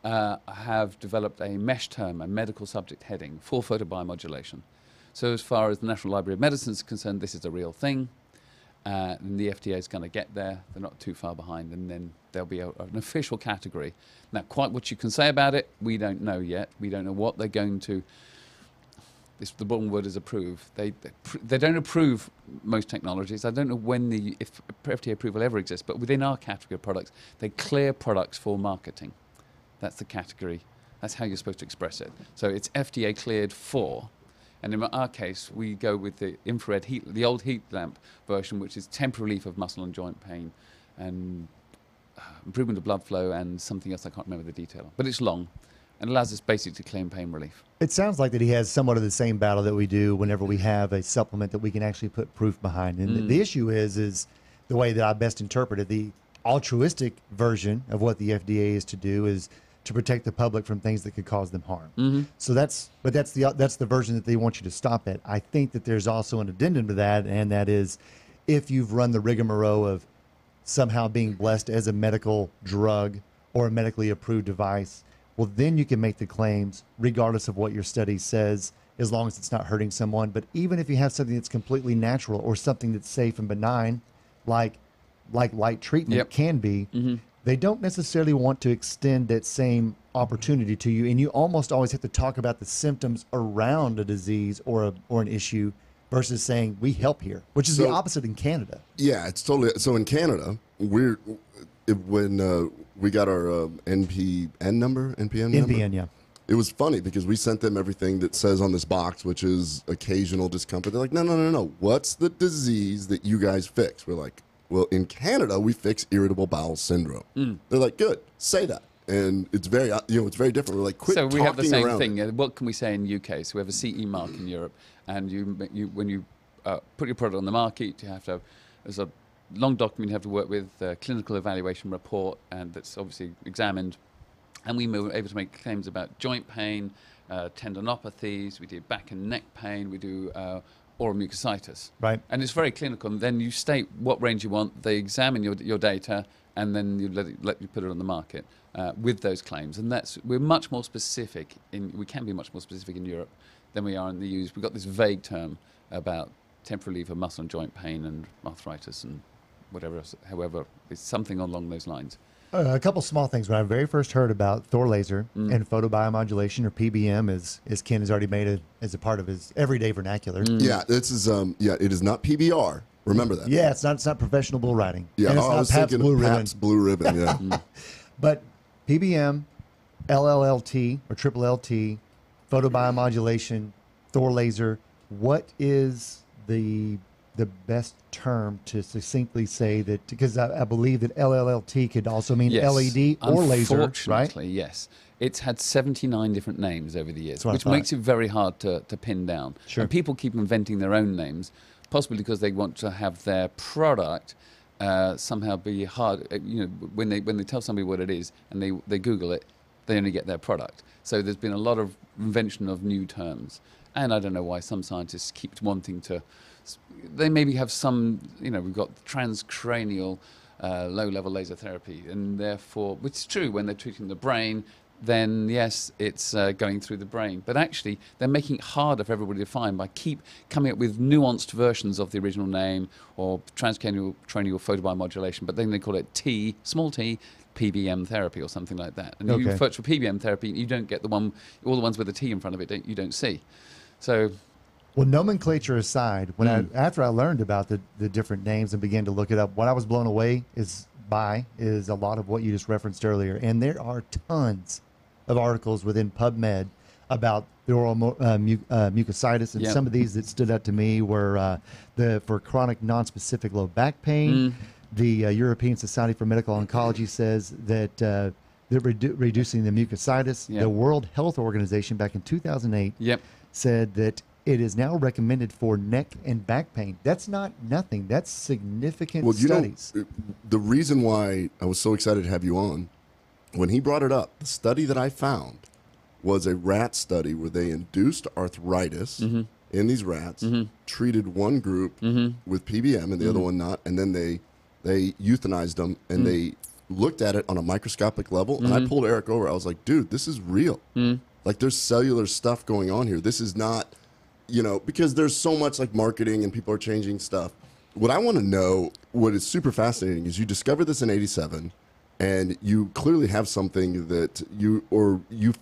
are, have developed a mesh term, a medical subject heading for photobiomodulation. So as far as the National Library of Medicine is concerned, this is a real thing. And the FDA is going to get there. They're not too far behind. And then there'll be an official category. Now, quite what you can say about it, we don't know yet. We don't know what they're going to... the wrong word is approve. They don't approve most technologies. I don't know if FDA approval ever exists, but within our category of products, they clear products for marketing. That's the category. That's how you're supposed to express it. So it's FDA cleared for, and in our case, we go with the infrared heat, the old heat lamp version, which is temporary relief of muscle and joint pain, and improvement of blood flow, and something else I can't remember the detail of. But it's long, and allows us basically to claim pain relief. It sounds like that he has somewhat of the same battle that we do whenever we have a supplement that we can actually put proof behind. And the issue is the way that I best interpret it. The altruistic version of what the FDA is to do is to protect the public from things that could cause them harm. So that's the version that they want you to stop at. I think that there's also an addendum to that, and that is if you've run the rigmarole of somehow being blessed as a medical drug or a medically approved device, well, then you can make the claims regardless of what your study says, as long as it's not hurting someone. But even if you have something that's completely natural or something that's safe and benign, like light treatment can be, they don't necessarily want to extend that same opportunity to you. And you almost always have to talk about the symptoms around a disease or an issue versus saying we help here, which is the opposite in Canada. Yeah, it's totally. So in Canada, when we got our NPN number, yeah. It was funny because we sent them everything that says on this box, which is occasional discomfort. They're like, no. What's the disease that you guys fix? We're like, well, in Canada, we fix irritable bowel syndrome. They're like, good, say that. And it's very, it's very different. We're like, quit talking around. So we have the same thing. What can we say in UK? So we have a CE mark in Europe, and when you put your product on the market, you have to have, there's a long document you have to work with, a clinical evaluation report, and that's obviously examined. And we were able to make claims about joint pain, tendinopathies, we do back and neck pain, we do oral mucositis. Right. And it's very clinical. And then you state what range you want, they examine your data, and then you let you put it on the market with those claims. And we're much more specific, we can be much more specific in Europe than we are in the US. We've got this vague term about temporary relief of muscle and joint pain and arthritis and whatever else, however, it's something along those lines. A couple small things. When I very first heard about THOR laser and photobiomodulation, or PBM, as Ken has already made it as a part of his everyday vernacular. Yeah, this is it is not PBR. Remember that. Yeah, it's not professional bull riding. Yeah, and it's I was thinking Blue Pabst Blue Ribbon. Yeah, but PBM, LLLT or triple LT, photobiomodulation, THOR laser. What is the best term to succinctly say that, because I believe that LLLT could also mean LED or laser, right? Unfortunately, yes. It's had 79 different names over the years, which makes it very hard to pin down. Sure. And people keep inventing their own names, possibly because they want to have their product somehow be hard. When they tell somebody what it is and they Google it, they only get their product. So there's been a lot of invention of new terms. And I don't know why some scientists keep wanting to. They maybe have some, we've got transcranial low-level laser therapy, and therefore, which is true, when they're treating the brain, then yes, it's going through the brain. But actually, they're making it harder for everybody to find by keep coming up with nuanced versions of the original name, or transcranial photobiomodulation, but then they call it small t, PBM therapy or something like that. And you search for PBM therapy, you don't get all the ones with a T in front of it, you don't see. So... Well, nomenclature aside, after I learned about the different names and began to look it up, what I was blown away is a lot of what you just referenced earlier. And there are tons of articles within PubMed about the oral mucositis, and some of these that stood out to me were for chronic nonspecific low back pain. The European Society for Medical Oncology says that they're reducing the mucositis. The World Health Organization back in 2008 said that it is now recommended for neck and back pain. That's not nothing. That's significant studies. The reason why I was so excited to have you on, when he brought it up, the study that I found was a rat study where they induced arthritis in these rats, treated one group with PBM and the other one not, and then they euthanized them, and they looked at it on a microscopic level. And I pulled Eric over. I was like, dude, this is real. Like, there's cellular stuff going on here. This is not... because there's so much like marketing and people are changing stuff. What I want to know, what is super fascinating, is you discovered this in '87, and you clearly have something that you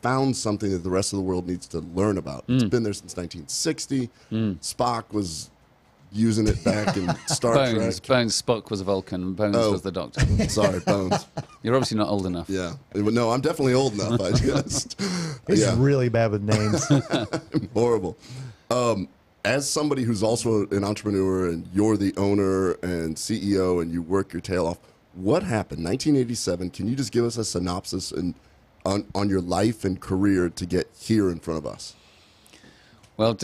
found something that the rest of the world needs to learn about. It's been there since 1960. Spock was using it back in Star Trek. Spock was a Vulcan, Bones was the Doctor. Sorry, Bones. You're obviously not old enough. Yeah. No, I'm definitely old enough. I just... It's really bad with names. Horrible. As somebody who's also an entrepreneur, and you're the owner and CEO, and you work your tail off, what happened? 1987. Can you just give us a synopsis on your life and career to get here in front of us? Well,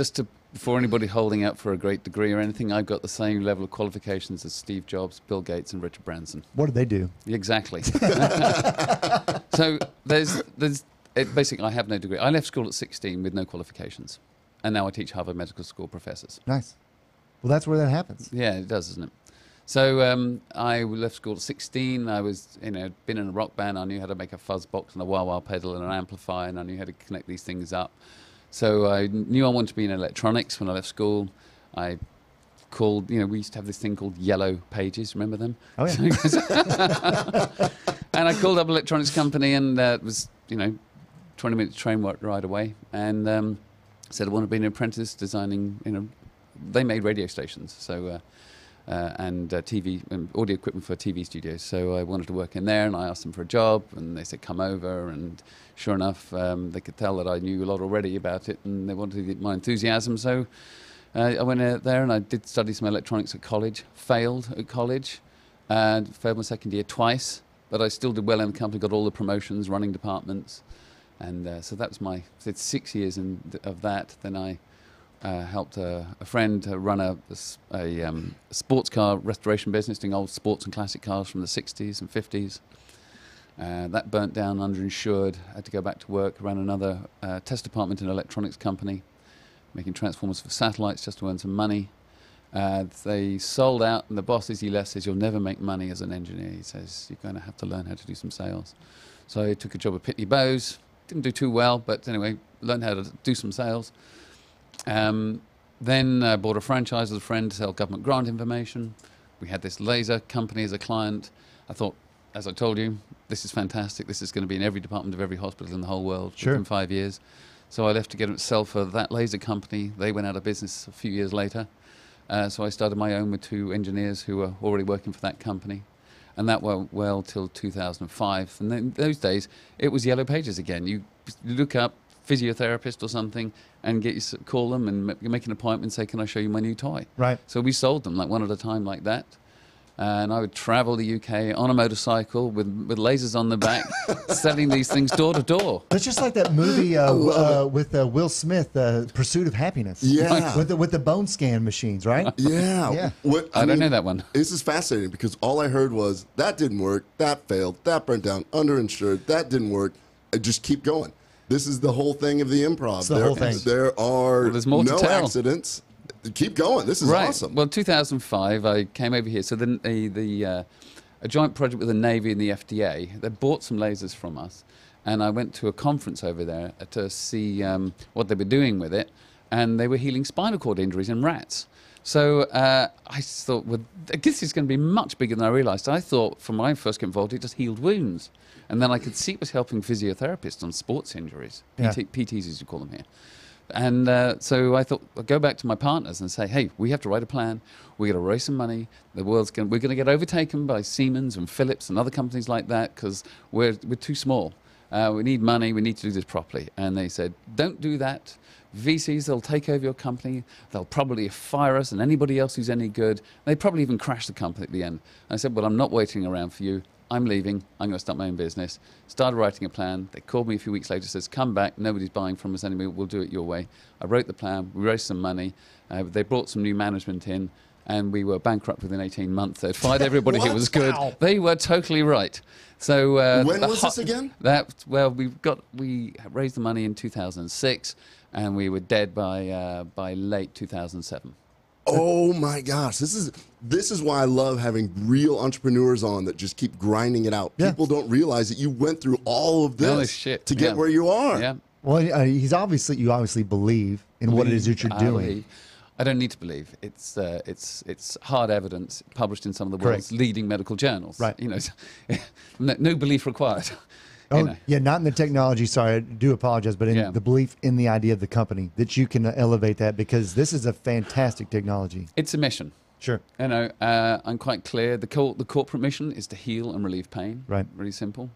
before anybody holding out for a great degree or anything, I've got the same level of qualifications as Steve Jobs, Bill Gates, and Richard Branson. What did they do? Exactly. So basically, I have no degree. I left school at 16 with no qualifications. And now I teach Harvard Medical School professors. Nice. Well, that's where that happens. Yeah, it does, doesn't it? So I left school at 16. I was, been in a rock band. I knew how to make a fuzz box and a wah-wah pedal and an amplifier, and I knew how to connect these things up. So I knew I wanted to be in electronics when I left school. I called, we used to have this thing called Yellow Pages. Remember them? Oh, yeah. And I called up an electronics company, and it was, 20-minute train ride away. And... said I want to be an apprentice designing, they made radio stations, so and TV and audio equipment for TV studios. So I wanted to work in there, and I asked them for a job, and they said come over. And sure enough, they could tell that I knew a lot already about it, and they wanted my enthusiasm. So I went out there and I did study some electronics at college. Failed at college, and failed my second year twice. But I still did well in the company. Got all the promotions, running departments, and so that was did 6 years of that. Then I helped a friend run a sports car restoration business, doing old sports and classic cars from the 60s and 50s. That burnt down, underinsured. I had to go back to work, ran another test department in an electronics company, making transformers for satellites just to earn some money. They sold out, and the boss, as he left, says, you'll never make money as an engineer. He says, you're going to have to learn how to do some sales. So I took a job at Pitney Bowes. Didn't do too well, but anyway, learned how to do some sales. Then bought a franchise with a friend to sell government grant information. We had this laser company as a client. I thought, as I told you, this is fantastic. This is going to be in every department of every hospital in the whole world within 5 years. So I left to get it sell for that laser company. They went out of business a few years later. So I started my own with 2 engineers who were already working for that company. And that went well till 2005. And then in those days, it was yellow pages again. You look up physiotherapist or something and call them and make an appointment and say, can I show you my new toy? Right. So we sold them like one at a time like that. And I would travel the UK on a motorcycle with lasers on the back, selling these things door to door. That's just like that movie with Will Smith, Pursuit of Happiness. Yeah. With the bone scan machines, right? Yeah. Yeah. I don't know that one. This is fascinating because all I heard was, that didn't work, that failed, that burnt down, underinsured, that didn't work. I just keep going. This is the whole thing of the improv. It's the whole thing. There are there's more no to tell. accidents. Keep going. This is awesome. Well, 2005, I came over here. So then a joint project with the Navy and the FDA, they bought some lasers from us. And I went to a conference over there to see what they were doing with it. And they were healing spinal cord injuries in rats. So I thought, well, this is going to be much bigger than I realized. I thought, from when I first got involved, it just healed wounds. And then I could see it was helping physiotherapists on sports injuries, PTs as you call them here. And so I thought, I'll go back to my partners and say, hey, we have to write a plan. We're going to raise some money. We're going to get overtaken by Siemens and Philips and other companies like that because we're too small. We need money. We need to do this properly. And they said, don't do that. VCs, they'll take over your company. They'll probably fire us and anybody else who's any good. They'd probably even crash the company at the end. And I said, well, I'm not waiting around for you. I'm leaving. I'm going to start my own business. Started writing a plan. They called me a few weeks later, says, come back. Nobody's buying from us anymore. We'll do it your way. I wrote the plan. We raised some money. They brought some new management in, and we were bankrupt within 18 months. They'd fired everybody who was good. Wow. They were totally right. So when was this again? We raised the money in 2006, and we were dead by late 2007. Oh my gosh, this is why I love having real entrepreneurs on that just keep grinding it out. Yeah. People don't realize that you went through all of this to get where you are. Yeah. Well, you obviously believe in what it is that you're doing. I don't need to believe. It's hard evidence published in some of the world's leading medical journals. Right. You know, no belief required. Yeah, not in the technology. Sorry, I do apologize, but in the belief in the idea of the company that you can elevate that, because this is a fantastic technology. It's a mission. Sure. You know, I'm quite clear. The corporate mission is to heal and relieve pain. Right. Really simple.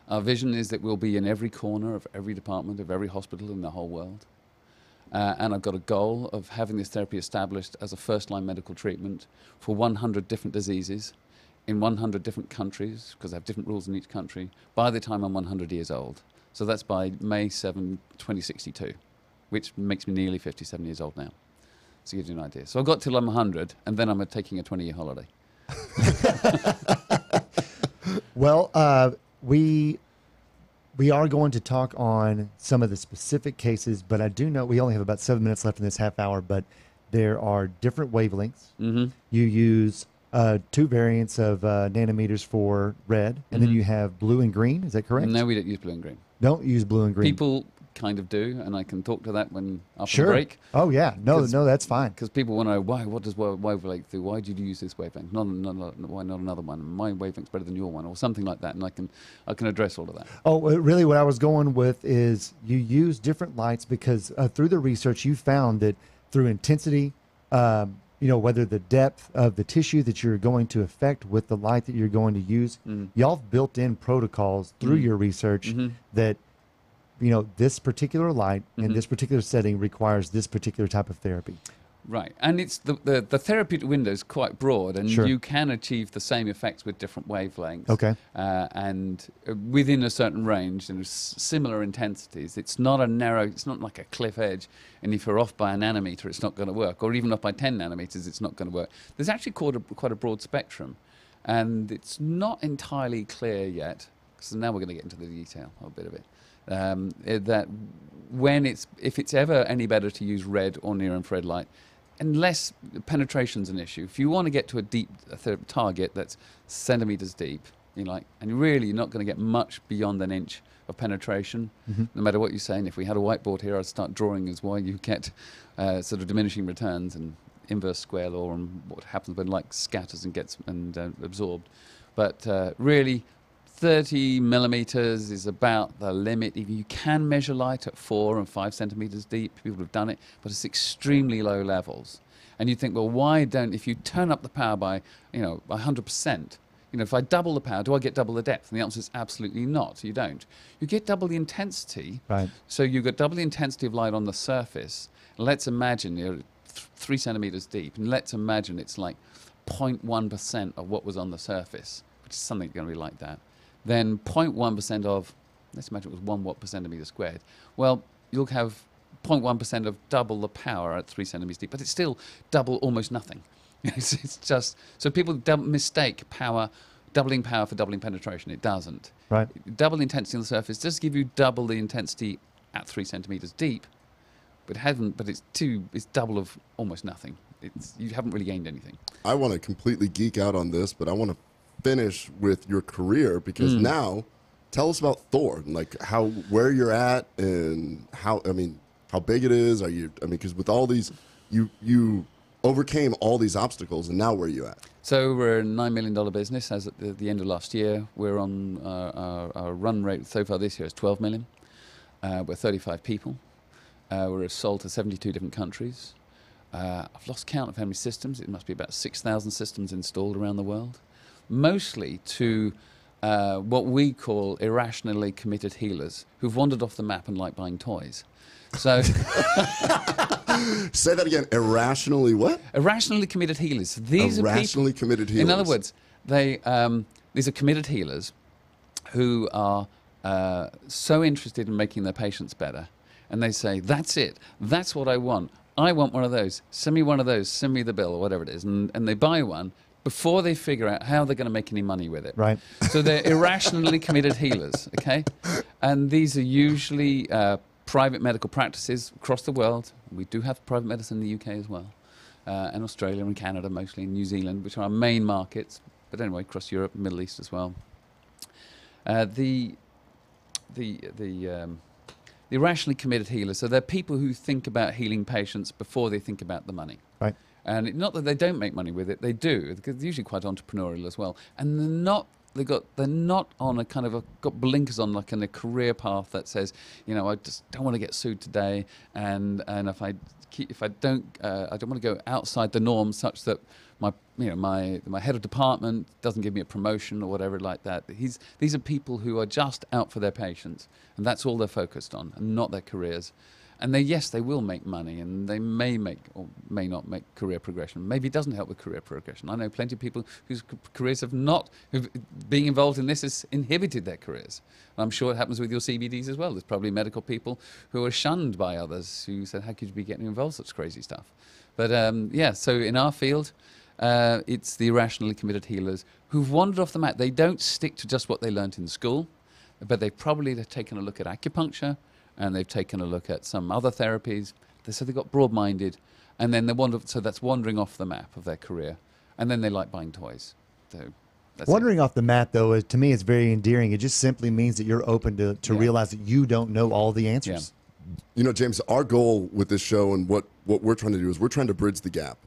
Our vision is that we'll be in every corner of every department of every hospital in the whole world. And I've got a goal of having this therapy established as a first-line medical treatment for 100 different diseases in 100 different countries, because they have different rules in each country, by the time I'm 100 years old. So that's by May 7, 2062, which makes me nearly 57 years old now. So you give you an idea. So I've got till I'm 100, and then I'm taking a 20-year holiday. Well, we are going to talk on some of the specific cases, but I do know we only have about 7 minutes left in this half hour, but there are different wavelengths. Mm-hmm. You use 2 variants of nanometers for red, and then you have blue and green. Is that correct? No, we don't use blue and green. Don't use blue and green. People kind of do, and I can talk to that when after the break. Oh yeah, no, that's fine. Because people want to know why. What does wavelength do? Why did you use this wavelength? Why not another one? My wavelength's better than your one, or something like that. And I can address all of that. Oh, really? What I was going with is you use different lights because through the research you found that through intensity, you know, whether the depth of the tissue that you're going to affect with the light that you're going to use. Y'all have built in protocols through your research that, you know, this particular light in this particular setting requires this particular type of therapy. Right, and it's the therapeutic window is quite broad, and you can achieve the same effects with different wavelengths. Okay. And within a certain range and similar intensities. It's not a narrow. It's not like a cliff edge. And if you're off by a nanometer, it's not going to work, or even off by 10 nanometers, it's not going to work. There's actually quite a broad spectrum, and it's not entirely clear yet. Because now we're going to get into the detail a bit of it. That if it's ever any better to use red or near-infrared light, unless penetration's an issue. If you want to get to a deep target that's centimeters deep, and you're really not going to get much beyond an inch of penetration, no matter what you're saying. If we had a whiteboard here, I'd start drawing as why you get sort of diminishing returns and inverse square law and what happens when light scatters and gets absorbed. But really, 30 millimeters is about the limit. You can measure light at 4 and 5 centimeters deep. People have done it, but it's extremely low levels. And you think, well, why don't, if you turn up the power by 100%, if I double the power, do I get double the depth? And the answer is absolutely not. You don't. You get double the intensity. Right. So you get double the intensity of light on the surface. Let's imagine you're 3 centimeters deep, and let's imagine it's like 0.1% of what was on the surface, which is something going to be like that. Then 0.1% of, let's imagine it was 1 watt per centimeter squared. Well, you'll have 0.1% of double the power at 3 centimeters deep, but it's still double almost nothing. It's just, so people mistake power, doubling power for doubling penetration. It doesn't. Right. Double the intensity on the surface does give you double the intensity at 3 centimeters deep, but it's double of almost nothing. You haven't really gained anything. I want to completely geek out on this, but I want to finish with your career, because now tell us about THOR, and like where you're at and how big it is. Because with all these, you overcame all these obstacles, and now where are you at? So we're a $9 million business as at the end of last year. We're on our run rate so far this year is 12 million. We're 35 people. We're sold to 72 different countries. I've lost count of how many systems. It must be about 6,000 systems installed around the world. Mostly to what we call irrationally committed healers who've wandered off the map and like buying toys. So, say that again. Irrationally what? Irrationally committed healers. These irrationally are people, committed healers. In other words, these are committed healers who are so interested in making their patients better, and they say, "That's it. That's what I want. I want one of those. Send me one of those. Send me the bill," or whatever it is, and they buy one before they figure out how they're going to make any money with it. Right. So they're irrationally committed healers, okay? And these are usually private medical practices across the world. We do have private medicine in the UK as well, and Australia and Canada mostly, and New Zealand, which are our main markets, but anyway, across Europe and Middle East as well. The irrationally committed healers, so they're people who think about healing patients before they think about the money. Right. And not that they don't make money with it, they do, because they're usually quite entrepreneurial as well. And they're not on a kind of got blinkers on, like in a career path that says, I just don't want to get sued today, and if I don't want to go outside the norm such that my head of department doesn't give me a promotion or whatever like that. These are people who are just out for their patients, and that's all they're focused on, and not their careers. And they will make money, and they may make or may not make career progression. Maybe it doesn't help with career progression. I know plenty of people whose careers being involved in this has inhibited their careers. And I'm sure it happens with your CBDs as well. There's probably medical people who are shunned by others who said, how could you be getting involved in such crazy stuff? But so in our field, it's the irrationally committed healers who've wandered off the mat. They don't stick to just what they learnt in school, but they've probably taken a look at acupuncture, and they've taken a look at some other therapies. So they got broad-minded, and then so that's wandering off the map of their career. And then they like buying toys. So that's wandering off the map, though, to me, is very endearing. It just simply means that you're open to realize that you don't know all the answers. Yeah. James, our goal with this show and what we're trying to do is we're trying to bridge the gap.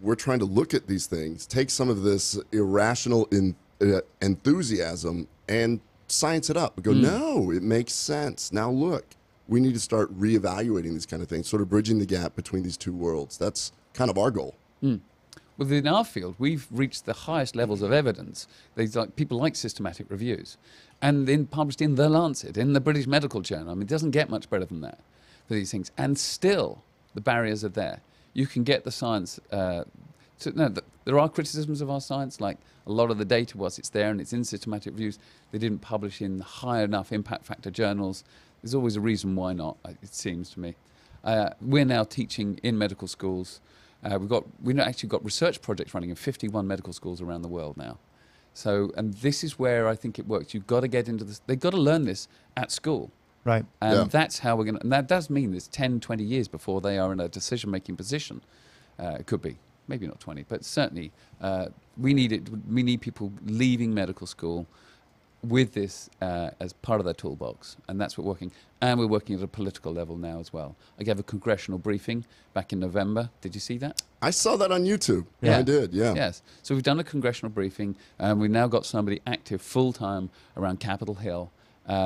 We're trying to look at these things, take some of this irrational enthusiasm and science it up. We go, no, it makes sense. Now look, we need to start reevaluating these kind of things, sort of bridging the gap between these two worlds. That's kind of our goal. Well, in our field, we've reached the highest levels of evidence. People like systematic reviews, and then published in The Lancet, in the British Medical Journal. I mean, it doesn't get much better than that for these things. And still, the barriers are there. You can get the science. There are criticisms of our science, like a lot of the data was it's there and it's in systematic reviews. They didn't publish in high enough impact factor journals. There's always a reason why not, it seems to me. We're now teaching in medical schools. We've actually got research projects running in 51 medical schools around the world now. So, and this is where I think it works. You've got to get into this. They've got to learn this at school. Right. And that's how we're going to, and that does mean there's 10, 20 years before they are in a decision-making position. It could be, maybe not 20, but certainly we need people leaving medical school with this as part of their toolbox, and that's what we're working. And we're working at a political level now as well. I gave a congressional briefing back in November. Did you see that? I saw that on YouTube. Yeah, I did, yeah. Yes. So we've done a congressional briefing, and we've now got somebody active full-time around Capitol Hill,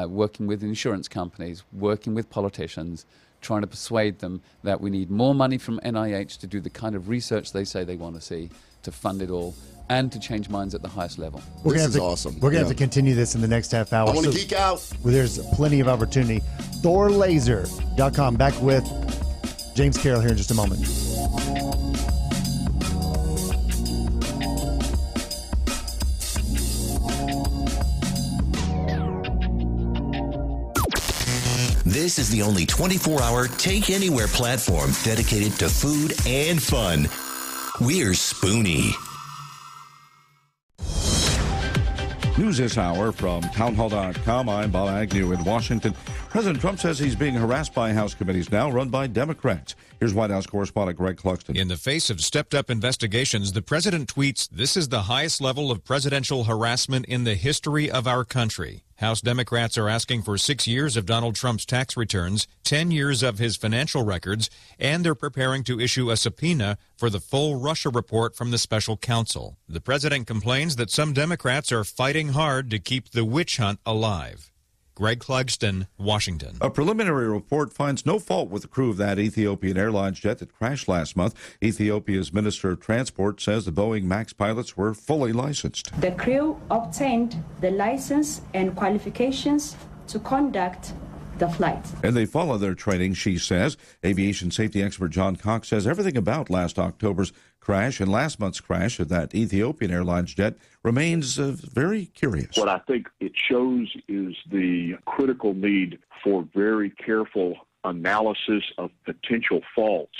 working with insurance companies, working with politicians, trying to persuade them that we need more money from NIH to do the kind of research they say they want to see, to fund it all, and to change minds at the highest level. This is awesome. We're going to have to continue this in the next half hour. I want to geek out. Well, there's plenty of opportunity. THORlaser.com. Back with James Carroll here in just a moment. This is the only 24-hour take-anywhere platform dedicated to food and fun. We're Spoonie. News this hour from townhall.com. I'm Bob Agnew in Washington. President Trump says he's being harassed by House committees now run by Democrats. Here's White House correspondent Greg Clugston. In the face of stepped-up investigations, the president tweets, "This is the highest level of presidential harassment in the history of our country." House Democrats are asking for 6 years of Donald Trump's tax returns, 10 years of his financial records, and they're preparing to issue a subpoena for the full Russia report from the special counsel. The president complains that some Democrats are fighting hard to keep the witch hunt alive. Greg Clugston, Washington. A preliminary report finds no fault with the crew of that Ethiopian Airlines jet that crashed last month. Ethiopia's Minister of Transport says the Boeing MAX pilots were fully licensed. The crew obtained the license and qualifications to conduct the flight. And they follow their training, she says. Aviation safety expert John Cox says everything about last October's crash and last month's crash of that Ethiopian Airlines jet remains very curious. What I think it shows is the critical need for very careful analysis of potential faults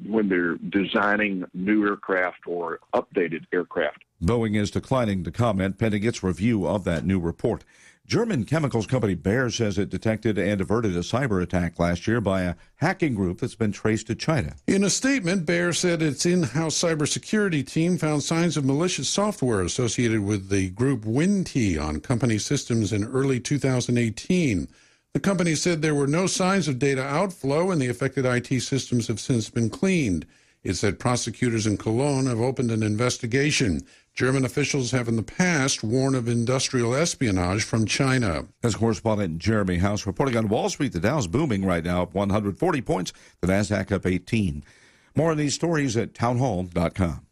when they're designing new aircraft or updated aircraft. Boeing is declining to comment pending its review of that new report. German chemicals company Bayer says it detected and averted a cyber attack last year by a hacking group that's been traced to China. In a statement, Bayer said its in-house cybersecurity team found signs of malicious software associated with the group WinT on company systems in early 2018. The company said there were no signs of data outflow and the affected IT systems have since been cleaned. It said prosecutors in Cologne have opened an investigation. German officials have in the past warned of industrial espionage from China. As correspondent Jeremy House reporting on Wall Street, the Dow's booming right now, up 140 points, the NASDAQ up 18. More on these stories at townhall.com.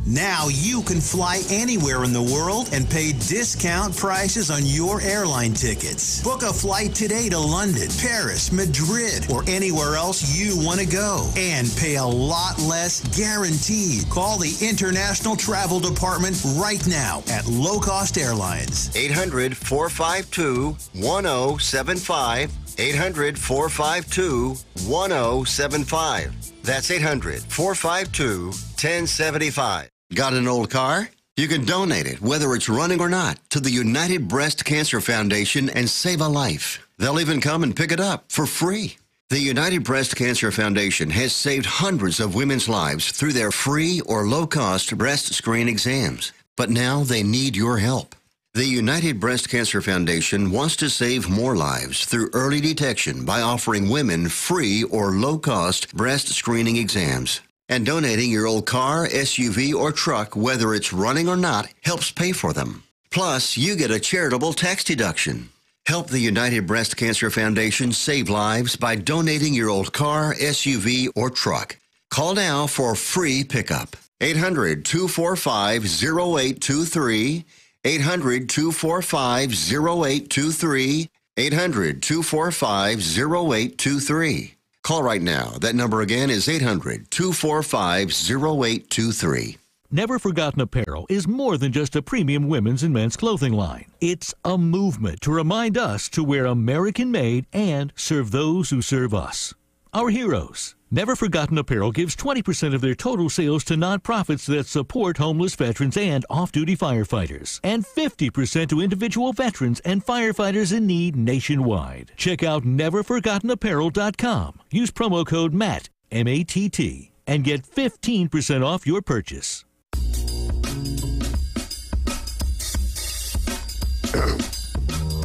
Now you can fly anywhere in the world and pay discount prices on your airline tickets. Book a flight today to London, Paris, Madrid, or anywhere else you want to go. And pay a lot less guaranteed. Call the International Travel Department right now at Low Cost Airlines. 800-452-1075. 800-452-1075. That's 800-452-1075. Got an old car? You can donate it, whether it's running or not, to the United Breast Cancer Foundation and save a life. They'll even come and pick it up for free. The United Breast Cancer Foundation has saved hundreds of women's lives through their free or low-cost breast screen exams. But now they need your help. The United Breast Cancer Foundation wants to save more lives through early detection by offering women free or low-cost breast screening exams. And donating your old car, SUV, or truck, whether it's running or not, helps pay for them. Plus, you get a charitable tax deduction. Help the United Breast Cancer Foundation save lives by donating your old car, SUV, or truck. Call now for free pickup. 800-245-0823. 800-245-0823. 800-245-0823. Call right now. That number again is 800-245-0823. Never Forgotten Apparel is more than just a premium women's and men's clothing line. It's a movement to remind us to wear American-made and serve those who serve us. Our heroes. Never Forgotten Apparel gives 20% of their total sales to nonprofits that support homeless veterans and off-duty firefighters, and 50% to individual veterans and firefighters in need nationwide. Check out neverforgottenapparel.com. Use promo code MATT, M-A-T-T, and get 15% off your purchase.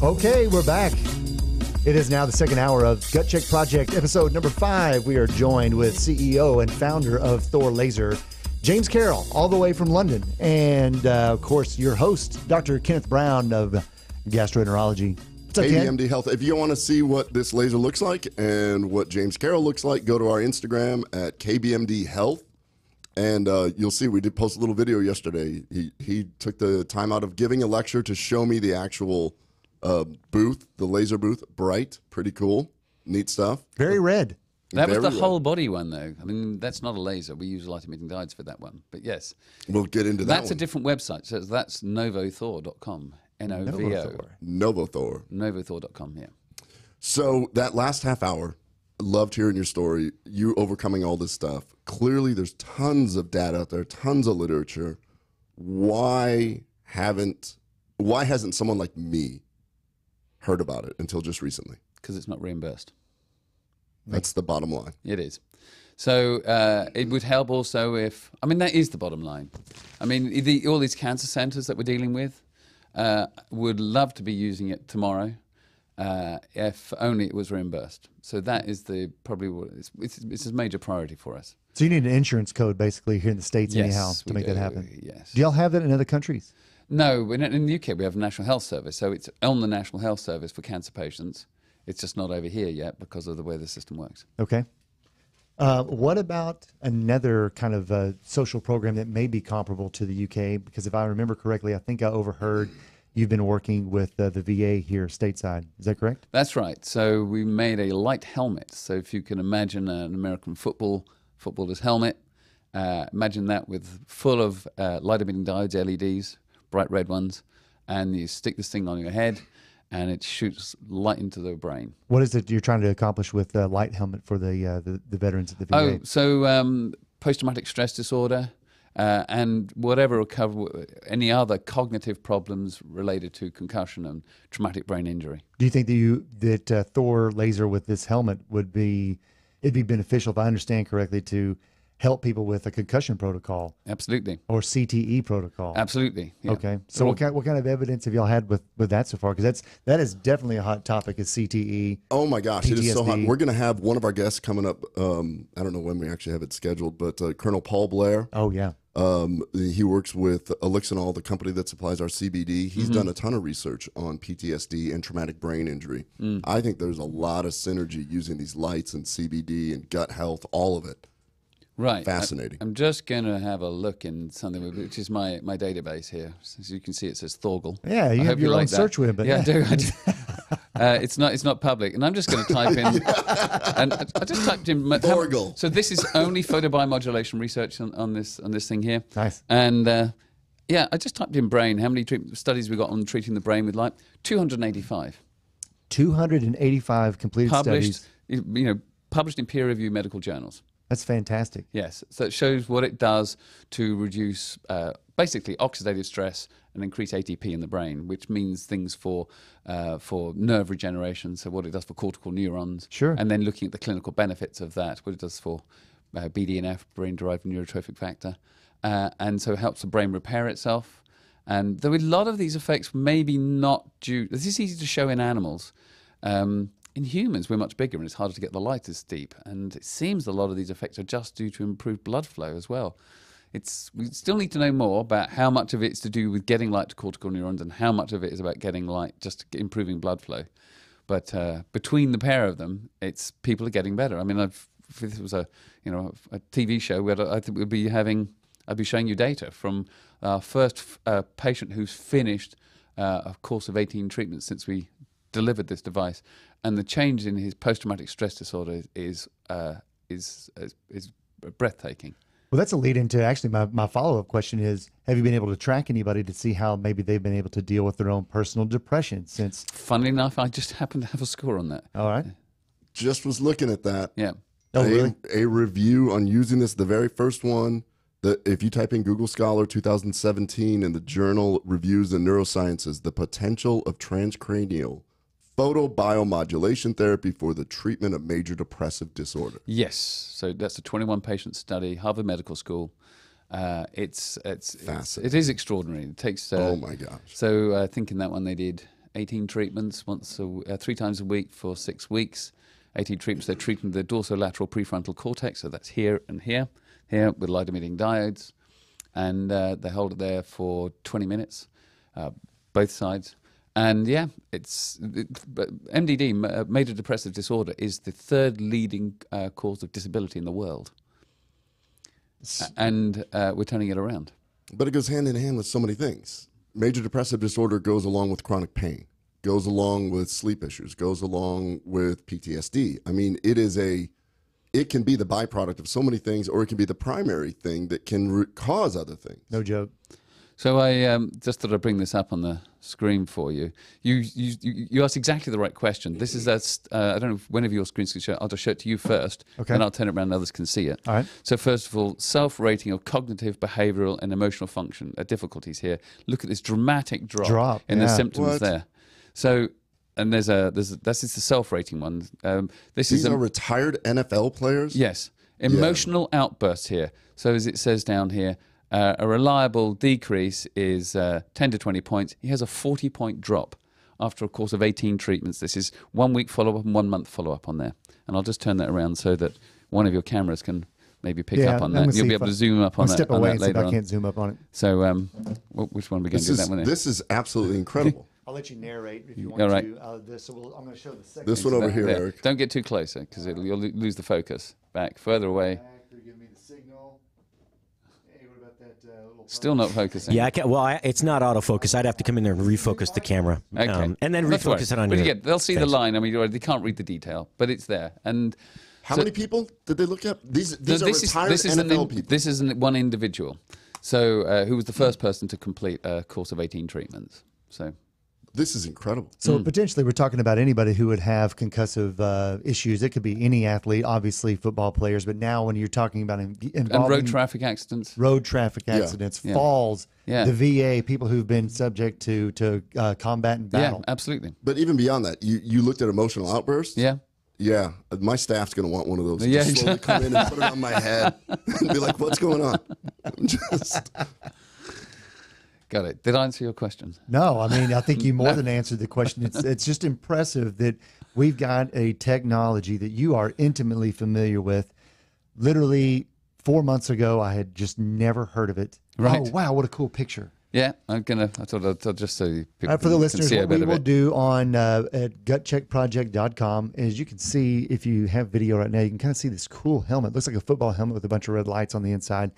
Okay, we're back. It is now the second hour of Gut Check Project, episode number 5. We are joined with CEO and founder of THOR Laser, James Carroll, all the way from London. And, of course, your host, Dr. Kenneth Brown of Gastroenterology. What's up, Ken? KBMD Health. If you want to see what this laser looks like and what James Carroll looks like, go to our Instagram at KBMD Health. And you'll see we did post a little video yesterday. He took the time out of giving a lecture to show me the actual booth, the laser booth. Bright, pretty cool, neat stuff. Very red. That was the whole body one, though. I mean, that's not a laser. We use light-emitting diodes for that one. But yes. We'll get into that. That's a different website. So that's novothor.com. N-O-V-O. Novothor. Novothor.com, yeah. So that last half hour, loved hearing your story, you overcoming all this stuff. Clearly, there's tons of data out there, tons of literature. Why hasn't someone like me heard about it until just recently? Because it's not reimbursed. That's the bottom line. It is. So it would help also if, I mean, that is the bottom line. I mean, all these cancer centers that we're dealing with would love to be using it tomorrow if only it was reimbursed. So that is it's a major priority for us. So you need an insurance code basically here in the States anyhow to make that happen. Yes. Do y'all have that in other countries? No, in the UK we have a National Health Service, so it's on the National Health Service for cancer patients. It's just not over here yet because of the way the system works. Okay. What about another kind of social program that may be comparable to the UK? Because if I remember correctly, I think I overheard you've been working with the VA here stateside. Is that correct? That's right. So we made a light helmet. So if you can imagine an American footballer's helmet, imagine that full of light-emitting diodes, LEDs, bright red ones, and you stick this thing on your head, and it shoots light into the brain. What is it you're trying to accomplish with the light helmet for the veterans at the VA? Oh, so post-traumatic stress disorder and whatever any other cognitive problems related to concussion and traumatic brain injury. Do you think that THOR laser with this helmet it'd be beneficial, if I understand correctly, to help people with a concussion protocol? Absolutely. Or CTE protocol? Absolutely. Yeah. Okay. So what kind of evidence have y'all had with that so far? Because that is definitely a hot topic, is CTE. Oh my gosh, PTSD. It is so hot. We're going to have one of our guests coming up. I don't know when we actually have it scheduled, but Colonel Paul Blair. Oh yeah. He works with Elixinol, the company that supplies our CBD. He's done a ton of research on PTSD and traumatic brain injury. I think there's a lot of synergy using these lights and CBD and gut health, all of it. Right. Fascinating. I'm just going to have a look in something, which is my database here. As you can see, it says Thorgal. Yeah, you have your own search web. But yeah, I do. It's not public. And I'm just going to type in, and I just typed in Thorgal. So this is only photobiomodulation research on this thing here. Nice. And yeah, I just typed in brain. How many studies we got on treating the brain with light? 285. 285 completed studies. Published in peer-reviewed medical journals. That's fantastic. Yes. So it shows what it does to reduce basically oxidative stress and increase ATP in the brain, which means things for nerve regeneration. So what it does for cortical neurons. Sure. And then looking at the clinical benefits of that, what it does for BDNF, brain-derived neurotrophic factor. And so it helps the brain repair itself. And though a lot of these effects maybe not due, this is easy to show in animals. In humans, we're much bigger and it's harder to get the light as deep. And it seems a lot of these effects are just due to improved blood flow as well. we still need to know more about how much of it's to do with getting light to cortical neurons and how much of it is about getting light, just improving blood flow. But between the pair of them, people are getting better. I mean, if this was a TV show, I think I'd be showing you data from our first patient who's finished a course of 18 treatments since we delivered this device, and the change in his post-traumatic stress disorder is breathtaking. Well, that's a lead into actually my follow-up question is, have you been able to track anybody to see how maybe they've been able to deal with their own personal depression since? Funnily enough, I just happen to have a score on that. All right. Just was looking at that. Yeah. Oh, really? A review on using this, the very first one, if you type in Google Scholar 2017 in the journal Reviews in Neurosciences, the potential of transcranial photobiomodulation therapy for the treatment of major depressive disorder. Yes, so that's a 21-patient study, Harvard Medical School. It is extraordinary. It takes. Oh my gosh! So I think in that one they did 18 treatments 3 times a week for 6 weeks. 18 treatments. They're treating the dorsolateral prefrontal cortex, so that's here and here with light-emitting diodes, and they hold it there for 20 minutes, both sides. And yeah, MDD, major depressive disorder, is the third leading cause of disability in the world. And we're turning it around. But it goes hand in hand with so many things. Major depressive disorder goes along with chronic pain, goes along with sleep issues, goes along with PTSD. I mean, it can be the byproduct of so many things, or it can be the primary thing that can cause other things. No joke. So I just thought I'd bring this up on the screen for you. You asked exactly the right question. This is I don't know if one of your screens can show. I'll just show it to you first, okay. Then I'll turn it around and others can see it. All right. So first of all, self-rating of cognitive, behavioral, and emotional function difficulties here. Look at this dramatic drop in the symptoms there. So, and this is the self-rating one. These are retired NFL players? Yes. Emotional outbursts here. So as it says down here, a reliable decrease is 10 to 20 points. He has a 40-point drop after a course of 18 treatments. This is 1 week follow-up and 1 month follow-up on there. And I'll just turn that around so that one of your cameras can maybe pick up on that. You'll be able to zoom up on that, step away and later see if I can't zoom up on it. So which one are we going to do that one in? This is absolutely incredible. I'll let you narrate if you want right. to. I'm going to show the second. This one over here, Eric. Don't get too close because you'll lose the focus. Back, further away. Give me the signal. Hey, what about that little Still not focusing. Yeah, I can't. Well, it's not autofocus. I'd have to come in there and refocus the camera. Okay. And then refocus it on but you. Again, they'll see the line. I mean, they can't read the detail, but it's there. And how many people did they look at? These are retired NFL people. This is one individual. So who was the first person to complete a course of 18 treatments. So this is incredible. So potentially we're talking about anybody who would have concussive issues. It could be any athlete, obviously football players, but now when you're talking about involving and road traffic accidents, falls, the VA, people who've been subject to combat and battle. Yeah, absolutely. But even beyond that, you looked at emotional outbursts? Yeah. Yeah, my staff's going to want one of those. Just slowly come in and put it on my head and be like, what's going on? Got it. Did I answer your question? No, I mean, I think you more than answered the question. It's just impressive that we've got a technology that you are intimately familiar with. Literally 4 months ago, I had just never heard of it. Right. Oh, wow, what a cool picture. Yeah, I thought I'd just so people for the listeners, can see what we will do on at gutcheckproject.com is you can see, if you have video right now, you can kind of see this cool helmet. It looks like a football helmet with a bunch of red lights on the inside.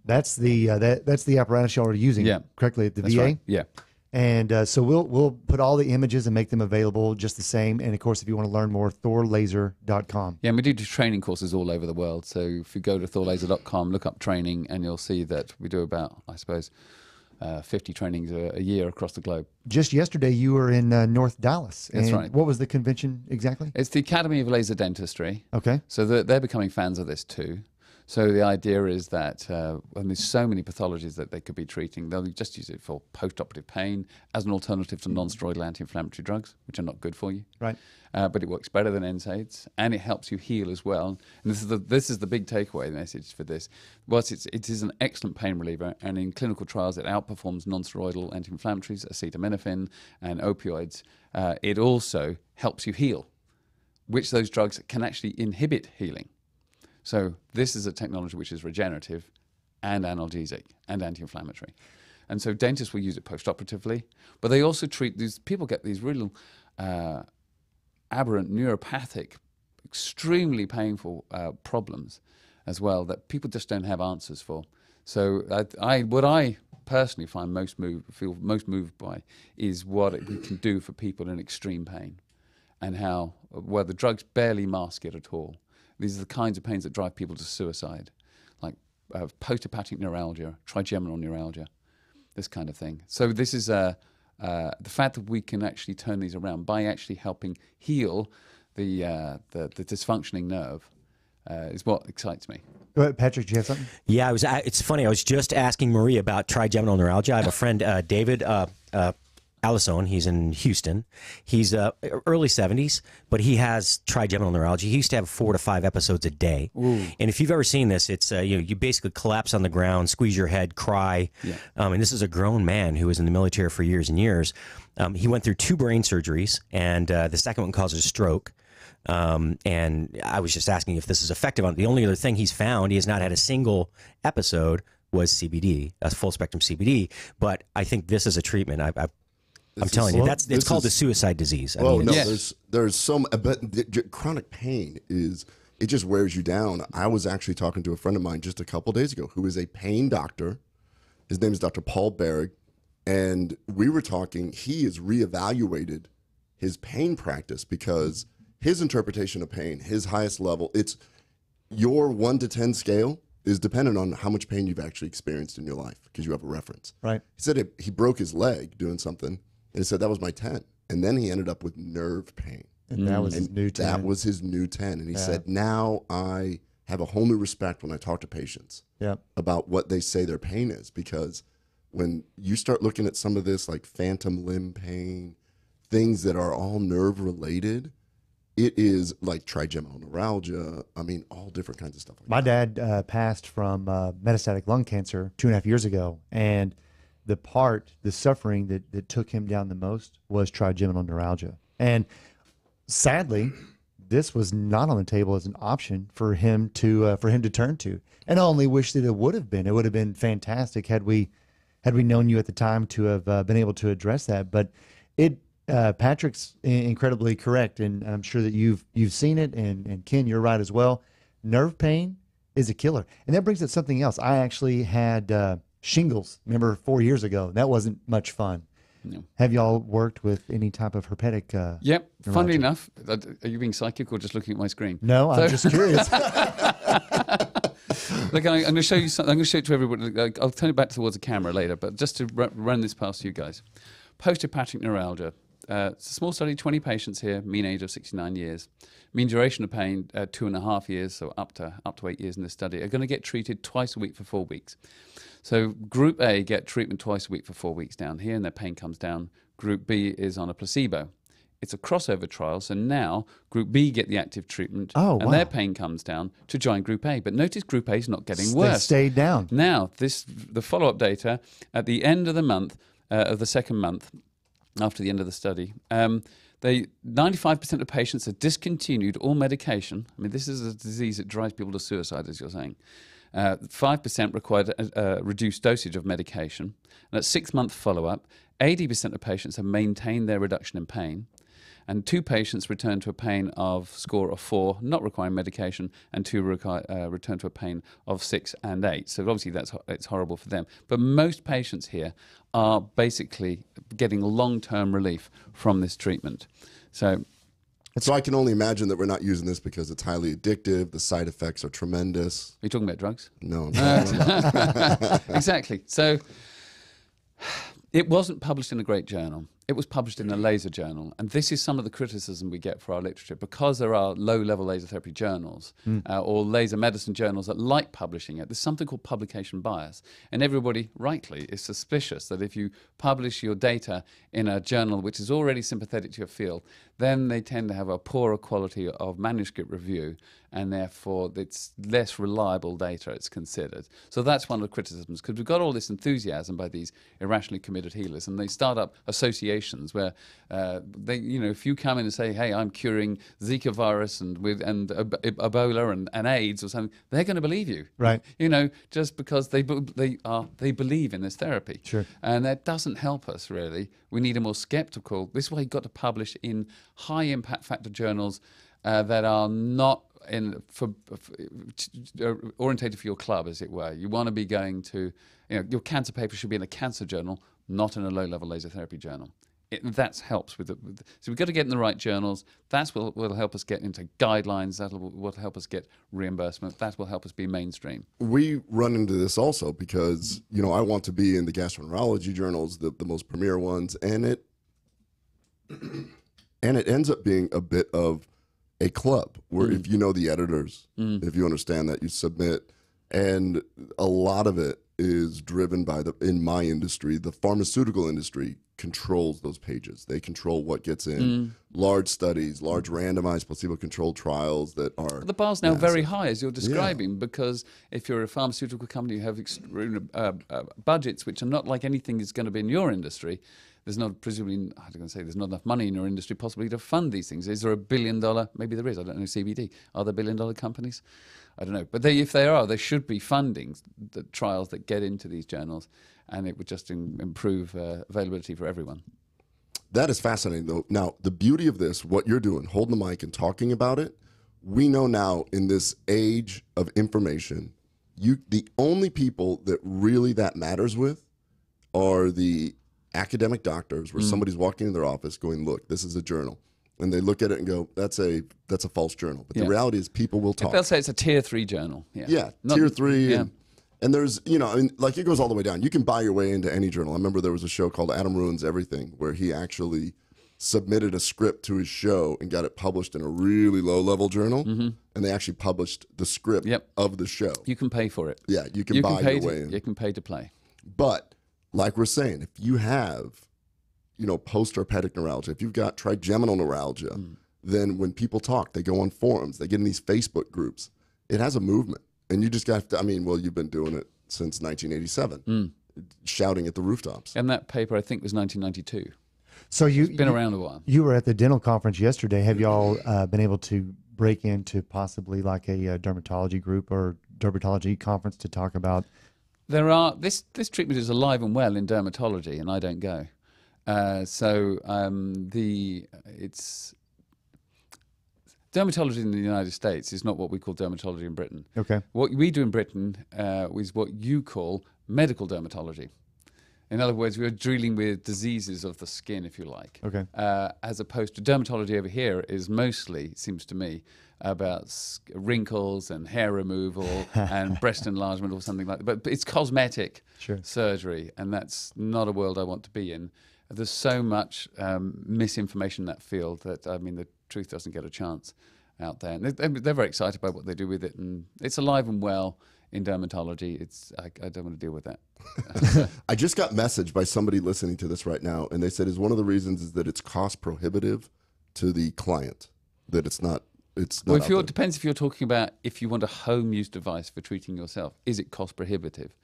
That's the that's the apparatus y'all are using correctly at the VA. Right. Yeah. And so we'll put all the images and make them available just the same. And of course, if you want to learn more, thorlaser.com. Yeah, and we do training courses all over the world. So if you go to thorlaser.com, look up training, and you'll see that we do about, I suppose, 50 trainings a year across the globe. Just yesterday, you were in North Dallas. That's right. What was the convention exactly? It's the Academy of Laser Dentistry. Okay. So they're becoming fans of this too. So the idea is that when there's so many pathologies that they could be treating, they'll just use it for post-operative pain as an alternative to non-steroidal anti-inflammatory drugs, which are not good for you. Right. But it works better than NSAIDs, and it helps you heal as well. And this is the big takeaway message for this. Whilst it is an excellent pain reliever, and in clinical trials it outperforms non-steroidal anti-inflammatories, acetaminophen, and opioids, it also helps you heal, which those drugs can actually inhibit healing. So this is a technology which is regenerative and analgesic and anti-inflammatory. And so dentists will use it post-operatively, but they also treat these, people get these real aberrant neuropathic, extremely painful problems as well that people just don't have answers for. So what I personally find feel most moved by is what we can do for people in extreme pain, and how, well, the drugs barely mask it at all. These are the kinds of pains that drive people to suicide, like post-hepatic neuralgia, trigeminal neuralgia, this kind of thing. So this is the fact that we can actually turn these around by actually helping heal the dysfunctioning nerve is what excites me. Go ahead, Patrick, do you have something? Yeah, it's funny. I was just asking Marie about trigeminal neuralgia. I have a friend, David Alisson. He's in Houston. He's early 70s, but he has trigeminal neuralgia. He used to have 4 to 5 episodes a day. Ooh. And if you've ever seen this, it's you basically collapse on the ground, squeeze your head, cry. Yeah. And this is a grown man who was in the military for years and years. He went through 2 brain surgeries, and the second one caused a stroke. And I was just asking if this is effective on. The only other thing he's found, he has not had a single episode, was CBD, a full spectrum CBD. But I think this is a treatment. I'm telling you, it's called the suicide disease. Well, no, there's some, but chronic pain it just wears you down. I was actually talking to a friend of mine just a couple days ago who is a pain doctor. His name is Dr. Paul Berg, and we were talking. He has reevaluated his pain practice because his interpretation of pain, his highest level, it's your 1 to 10 scale is dependent on how much pain you've actually experienced in your life because you have a reference. Right. He said he broke his leg doing something, and he said that was my 10. And then he ended up with nerve pain. And that was his new 10. That was his new 10. And he said, now I have a whole new respect when I talk to patients about what they say their pain is, because when you start looking at some of this like phantom limb pain, things that are all nerve related, it is like trigeminal neuralgia. I mean, all different kinds of stuff. Like My dad passed from metastatic lung cancer 2.5 years ago, and the suffering that took him down the most was trigeminal neuralgia. And sadly, this was not on the table as an option for him to turn to. And I only wish that it would have been. It would have been fantastic had we known you at the time to have been able to address that. But Patrick's incredibly correct, and I'm sure that you've seen it, and Ken, you're right as well. Nerve pain is a killer, and that brings up something else. I actually had shingles, remember, 4 years ago. That wasn't much fun. No. Have y'all worked with any type of herpetic? Yep. Funnily enough, are you being psychic or just looking at my screen? No, I'm just curious. Look, I'm going to show you something. I'm going to show it to everybody. I'll turn it back towards the camera later, but just to run this past you guys. Post-hepatic neuralgia. It's a small study, 20 patients here, mean age of 69 years. Mean duration of pain, 2.5 years, so up to 8 years in this study, are going to get treated twice a week for 4 weeks. So Group A get treatment twice a week for 4 weeks down here, and their pain comes down. Group B is on a placebo. It's a crossover trial, so now Group B get the active treatment, and their pain comes down to join Group A. But notice Group A is not getting worse. They stayed down. Now, the follow-up data at the end of the month, of the second month, after the end of the study, 95% of patients have discontinued all medication. I mean, this is a disease that drives people to suicide, as you're saying. 5% required a reduced dosage of medication. And at 6-month follow-up, 80% of patients have maintained their reduction in pain. And 2 patients returned to a pain score of 4, not requiring medication, and 2 returned to a pain of 6 and 8. So obviously it's horrible for them. But most patients here are basically getting long-term relief from this treatment. So I can only imagine that we're not using this because it's highly addictive. The side effects are tremendous. Are you talking about drugs? No. I'm Exactly. So it wasn't published in a great journal. It was published in a laser journal. And this is some of the criticism we get for our literature. Because there are low-level laser therapy journals or laser medicine journals that like publishing it, there's something called publication bias. And everybody, rightly, is suspicious that if you publish your data in a journal which is already sympathetic to your field, then they tend to have a poorer quality of manuscript review, and therefore it's less reliable data, it's considered. So that's one of the criticisms, because we've got all this enthusiasm by these irrationally committed healers, and they start up associations associations where if you come in and say, hey, I'm curing Zika virus and Ebola and AIDS or something, they're going to believe you, right? Just because they believe in this therapy. Sure. And that doesn't help us really. We need a more skeptical. This is why you've got to publish in high impact factor journals that are not orientated for your club, as it were. You want to be going to, your cancer paper should be in a cancer journal, not in a low-level laser therapy journal. That helps with so we've got to get in the right journals. That's what will help us get into guidelines. That will help us get reimbursement. That will help us be mainstream. We run into this also because, I want to be in the gastroenterology journals, the most premier ones, and it ends up being a bit of a club where if you know the editors, if you understand that, you submit, and a lot of it is driven by in my industry, the pharmaceutical industry controls those pages. They control what gets in large studies, large randomized placebo-controlled trials that are the bar's now very high, as you're describing, because if you're a pharmaceutical company, you have budgets which are not like anything is going to be in your industry. There's not, presumably, there's not enough money in your industry possibly to fund these things. Is there $1 billion? Maybe there is. I don't know. CBD. Are there $1 billion companies? I don't know. But if there are, there should be funding the trials that get into these journals, and it would just improve availability for everyone. That is fascinating, though. Now, the beauty of this, what you're doing, holding the mic and talking about it, we know now in this age of information, the only people that really that matters with are the academic doctors, where somebody's walking in their office going, look, this is a journal. And they look at it and go, that's a false journal. But the reality is people will talk. They'll say it's a tier 3 journal. Yeah, tier 3. Yeah. And there's, like it goes all the way down. You can buy your way into any journal. I remember there was a show called Adam Ruins Everything where he actually submitted a script to his show and got it published in a really low-level journal. And they actually published the script of the show. You can pay for it. Yeah, you can buy your way in. You can pay to play. But like we're saying, if you have, post-herpetic neuralgia, if you've got trigeminal neuralgia, then when people talk, they go on forums, they get in these Facebook groups. It has a movement. And you just got to, you've been doing it since 1987, shouting at the rooftops. And that paper, I think, was 1992. So it's been around a while. You were at the dental conference yesterday. Have y'all been able to break into possibly like a dermatology group or dermatology conference to talk about? There are this treatment is alive and well in dermatology, and I don't go. Dermatology in the United States is not what we call dermatology in Britain. Okay. What we do in Britain is what you call medical dermatology. In other words, we're dealing with diseases of the skin, if you like. Okay. As opposed to dermatology over here is mostly, it seems to me, about wrinkles and hair removal and breast enlargement or something like that. But it's cosmetic surgery, and that's not a world I want to be in. There's so much misinformation in that field that, the truth doesn't get a chance out there. And they're very excited by what they do with it, and it's alive and well in dermatology. I don't want to deal with that. I just got messaged by somebody listening to this right now, and they said one of the reasons is that it's cost prohibitive to the client, that it's not. Well, it depends if you're talking about if you want a home use device for treating yourself. Is it cost prohibitive?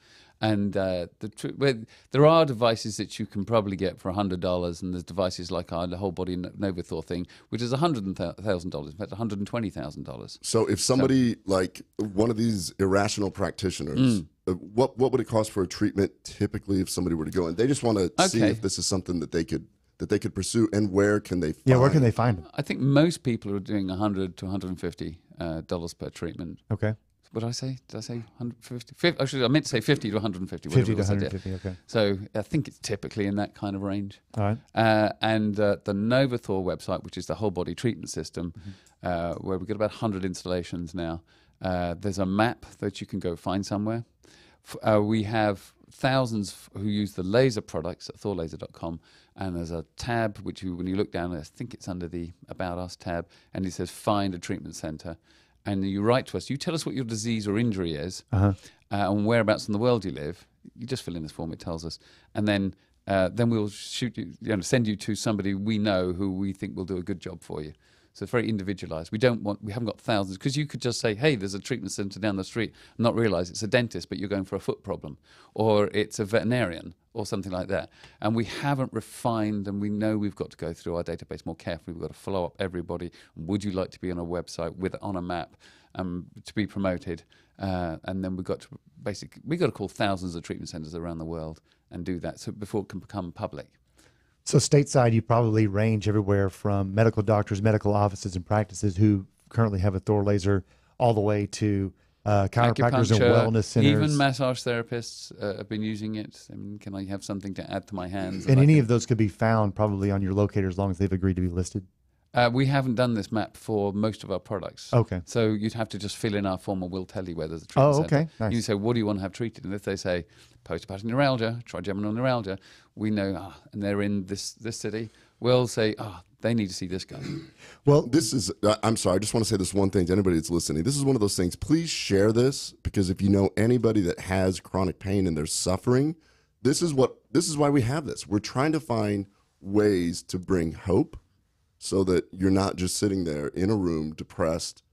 And there are devices that you can probably get for $100, and there's devices like the whole body NovaThor thing, which is $100,000, in fact, $120,000. So if somebody like one of these irrational practitioners, what would it cost for a treatment typically if somebody were to go in? They just want to see if this is something that they could pursue, and where can they find? Yeah, where can they find them? I think most people are doing $100 to $150 per treatment. Okay. What did I say? Did I say 150? I meant to say 50 to 150. 50 to 150, okay. So I think it's typically in that kind of range. All right. And the NovaThor website, which is the whole body treatment system, where we've got about 100 installations now. There's a map that you can go find somewhere. We have thousands who use the laser products at thorlaser.com, and there's a tab which when you look down, I think it's under the About Us tab, and it says Find a Treatment Center. And you write to us, you tell us what your disease or injury is, and whereabouts in the world you live. You just fill in this form, it tells us. And then we'll send you to somebody we know who we think will do a good job for you. So it's very individualized. We haven't got thousands, because you could just say, hey, there's a treatment center down the street, and not realize it's a dentist, but you're going for a foot problem, or it's a veterinarian, or something like that. And we haven't refined, and we know we've got to go through our database more carefully. We've got to follow up everybody. Would you like to be on a website on a map to be promoted? And then we've got to call thousands of treatment centers around the world and do that before it can become public. So stateside, you probably range everywhere from medical doctors, medical offices, and practices who currently have a THOR laser, all the way to chiropractors and wellness centers. Even massage therapists have been using it. I mean, can I have something to add to my hands? And any of those could be found probably on your locator as long as they've agreed to be listed. We haven't done this map for most of our products. Okay. So you'd have to just fill in our form, and we'll tell you where there's a treatment center. Okay. Nice. You say, what do you want to have treated? And if they say postherpetic neuralgia, trigeminal neuralgia, we know, and they're in this city, we'll say, they need to see this guy. Well, this is, I'm sorry, I just want to say this one thing to anybody that's listening. This is one of those things. Please share this, because if you know anybody that has chronic pain and they're suffering, this is why we have this. We're trying to find ways to bring hope, so that you're not just sitting there in a room depressed,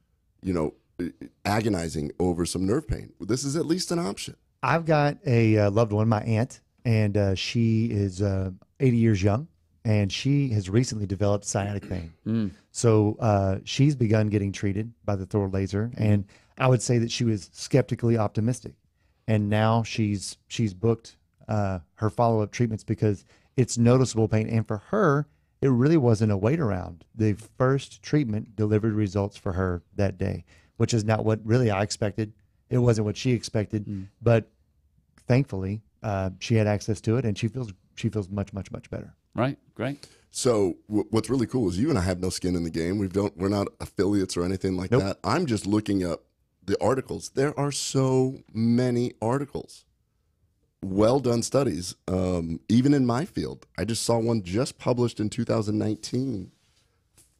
agonizing over some nerve pain. This is at least an option. I've got a loved one, my aunt, and she is 80 years young, and she has recently developed sciatic pain. So she's begun getting treated by the THOR laser, and I would say that she was skeptically optimistic. And now she's booked her follow-up treatments because it's noticeable pain. And for her, it really wasn't a wait around. The first treatment delivered results for her that day, which is not what really I expected. It wasn't what she expected, but thankfully she had access to it, and she feels much, much, much better. Right, great. So what's really cool is you and I have no skin in the game. We're not affiliates or anything like that. I'm just looking up the articles. There are so many articles. Well done studies, even in my field. I just saw one just published in 2019.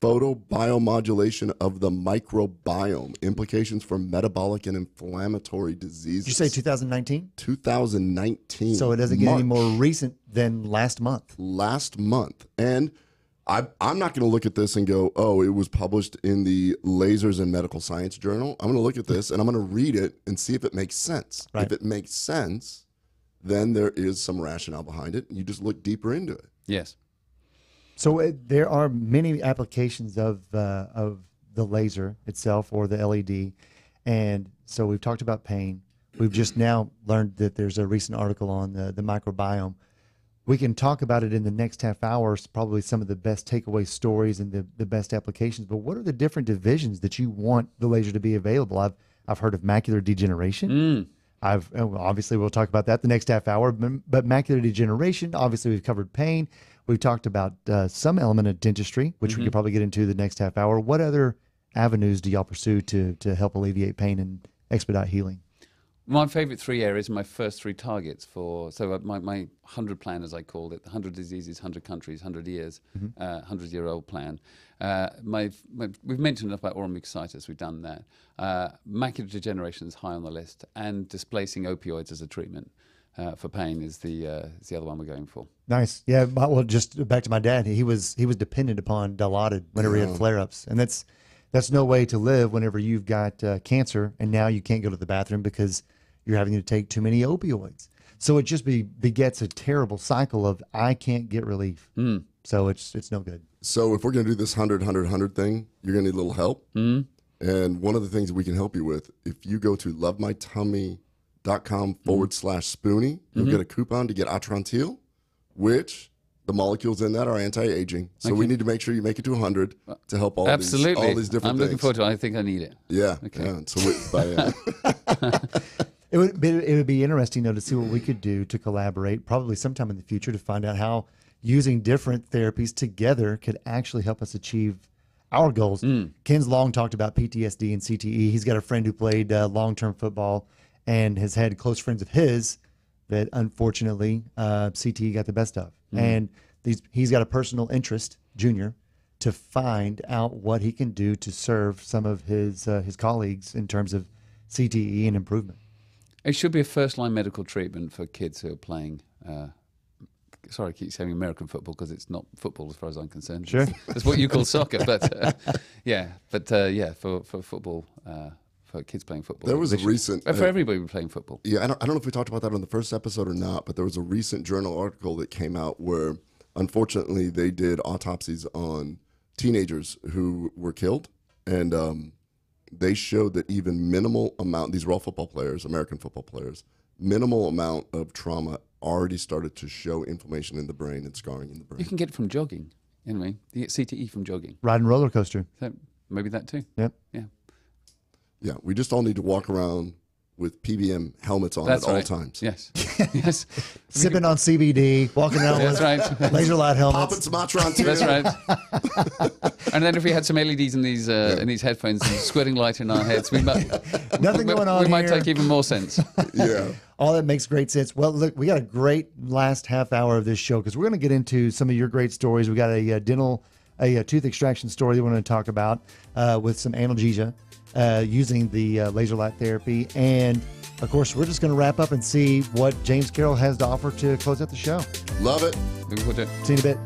Photobiomodulation of the microbiome, implications for metabolic and inflammatory diseases. Did you say 2019? 2019. So it doesn't get any more recent than last month. Last month. And I'm not going to look at this and go, oh, it was published in the Lasers and Medical Science Journal. I'm going to look at this and I'm going to read it and see if it makes sense. Right. If it makes sense, then there is some rationale behind it. You just look deeper into it. Yes. So there are many applications of the laser itself or the LED. And so we've talked about pain. We've just now learned that there's a recent article on the microbiome. We can talk about it in the next half hour, probably some of the best takeaway stories and the best applications. But what are the different divisions that you want the laser to be available? I've heard of macular degeneration. Obviously, we'll talk about that the next half hour, but macular degeneration, obviously we've covered pain. We've talked about some element of dentistry, which we could probably get into the next half hour. What other avenues do y'all pursue to help alleviate pain and expedite healing? My favorite three areas are my first three targets my 100 plan, as I called it, 100 diseases, 100 countries, 100 years, 100-year-old plan. We've mentioned enough about oral mucositis, we've done that. Macular degeneration is high on the list, and displacing opioids as a treatment for pain is the other one we're going for. Nice. Yeah, well, just back to my dad, he was dependent upon Dilaudid whenever he had flare-ups, and that's no way to live whenever you've got cancer, and now you can't go to the bathroom because you're having to take too many opioids. So it just begets a terrible cycle of I can't get relief. So it's no good. So if we're going to do this 100 thing, you're going to need a little help. And one of the things that we can help you with, if you go to lovemytummy.com/Spoonie, you'll get a coupon to get Atrantil, which the molecules in that are anti-aging. So we need to make sure you make it to 100 to help all these different things. I'm looking forward to it. I think I need it. Yeah. Okay. Yeah. So It would be interesting, though, to see what we could do to collaborate probably sometime in the future to find out how using different therapies together could actually help us achieve our goals. Ken's long talked about PTSD and CTE. He's got a friend who played long-term football and has had close friends of his that unfortunately CTE got the best of. And he's got a personal interest, Junior, to find out what he can do to serve some of his colleagues in terms of CTE and improvement. It should be a first-line medical treatment for kids who are playing sorry, I keep saying American football because it's not football as far as I'm concerned. Sure. It's what you call soccer, but for football, for kids playing football. There was a recent for everybody playing football. Yeah, I don't know if we talked about that on the first episode or not, but there was a recent journal article that came out where, unfortunately, they did autopsies on teenagers who were killed, and they showed that even minimal amount, these were all football players, American football players, minimal amount of trauma already started to show inflammation in the brain and scarring in the brain. You can get it from jogging. You know what I mean? You get CTE from jogging. Riding a roller coaster. So maybe that too. Yep. Yeah. Yeah, we just all need to walk around with PBM helmets on at all times. Yes. Yes. Sipping on CBD, walking around with laser light helmets. Popping Sumatran too. That's right. And then if we had some LEDs in these headphones and squirting light in our heads, we might nothing going on. We might here. take even more sense. Yeah. All that makes great sense. Well, look, we got a great last half hour of this show because we're going to get into some of your great stories. We got a tooth extraction story that we're going to talk about with some analgesia. Using the laser light therapy. And, of course, we're just going to wrap up and see what James Carroll has to offer to close out the show. Love it. Looking forward to it. See you in a bit.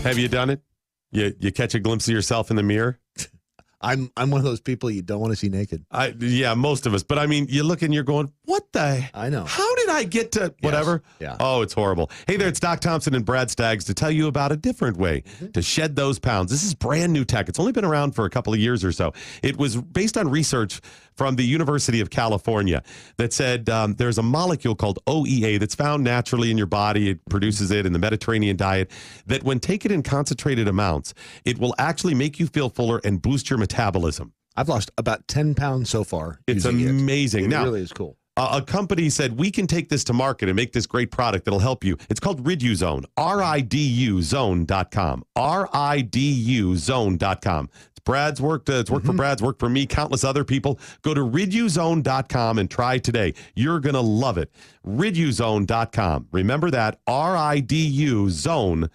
Have you done it? You catch a glimpse of yourself in the mirror? I'm one of those people you don't want to see naked. Yeah, most of us. But I mean, you look and you're going, what the? I know. How did I get to whatever? Yes. Yeah. Oh, it's horrible. Hey there, it's Doc Thompson and Brad Staggs to tell you about a different way to shed those pounds. This is brand new tech. It's only been around for a couple of years or so. It was based on research from the University of California that said there's a molecule called OEA that's found naturally in your body. It produces it in the Mediterranean diet, that when taken in concentrated amounts, it will actually make you feel fuller and boost your metabolism. I've lost about 10 pounds so far. It's amazing. It Now, really is cool. A company said, we can take this to market and make this great product that'll help you. It's called RiduZone, RIDUZone.com, RIDUZone.com. It's Brad's work. It's worked for Brad's, worked for me, countless other people. Go to RiduZone.com and try today. You're going to love it. RiduZone.com. Remember that, RIDUZone.com.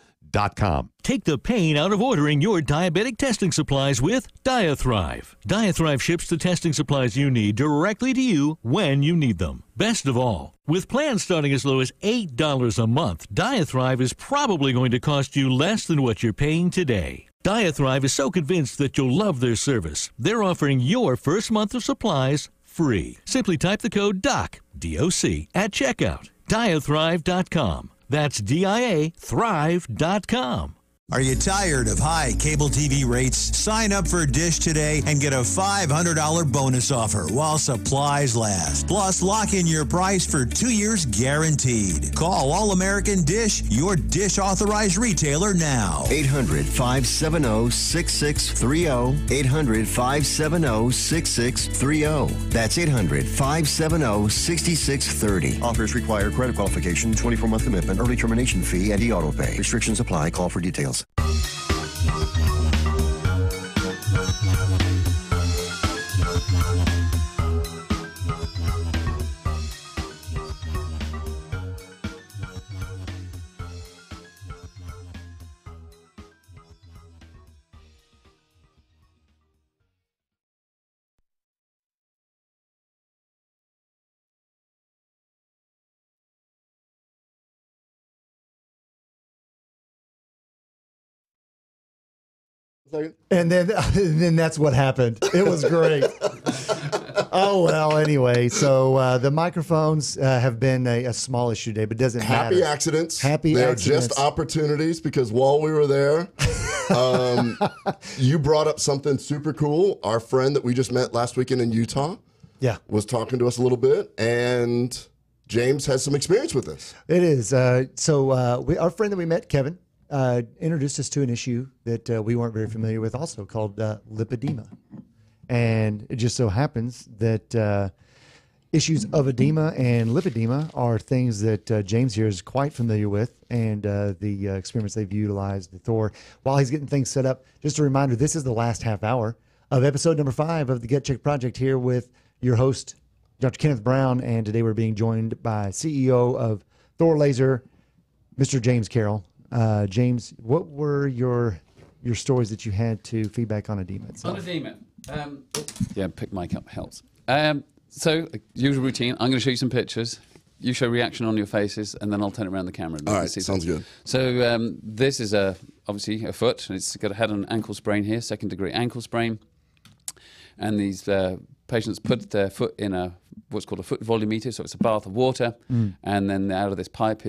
Take the pain out of ordering your diabetic testing supplies with Diathrive. Diathrive ships the testing supplies you need directly to you when you need them. Best of all, with plans starting as low as $8 a month, Diathrive is probably going to cost you less than what you're paying today. Diathrive is so convinced that you'll love their service, they're offering your first month of supplies free. Simply type the code DOC, D-O-C, at checkout. Diathrive.com. That's DIA Thrive.com. Are you tired of high cable TV rates? Sign up for Dish today and get a $500 bonus offer while supplies last. Plus, lock in your price for 2 years guaranteed. Call All American Dish, your Dish authorized retailer now. 800-570-6630. 800-570-6630. That's 800-570-6630. Offers require credit qualification, 24-month commitment, early termination fee, and e-auto pay. Restrictions apply. Call for details. And then that's what happened. It was great. Oh, well, anyway. So the microphones have been a small issue today, but it doesn't matter. Happy accidents. Happy They're accidents. just opportunities, because while we were there, you brought up something super cool. Our friend that we just met last weekend in Utah was talking to us a little bit, and James has some experience with this. It is. Our friend that we met, Kevin, introduced us to an issue that we weren't very familiar with, also called lipedema. And it just so happens that issues of edema and lipedema are things that James here is quite familiar with, and the experiments they've utilized, the THOR. While he's getting things set up, just a reminder, this is the last half hour of episode number 5 of the Get Check Project here with your host, Dr. Kenneth Brown, and today we're being joined by CEO of THOR Laser, Mr. James Carroll. James, what were your your stories that you had to feedback on edema itself. On edema. Yeah, pick mic up helps. So, usual routine. I'm going to show you some pictures. You show reaction on your faces, and then I'll turn it around the camera. All right, sounds good. So this is obviously a foot, and it's got a head and ankle sprain here, second-degree ankle sprain. And these patients put their foot in what's called a foot volumeter, so it's a bath of water, and then out of this pipe,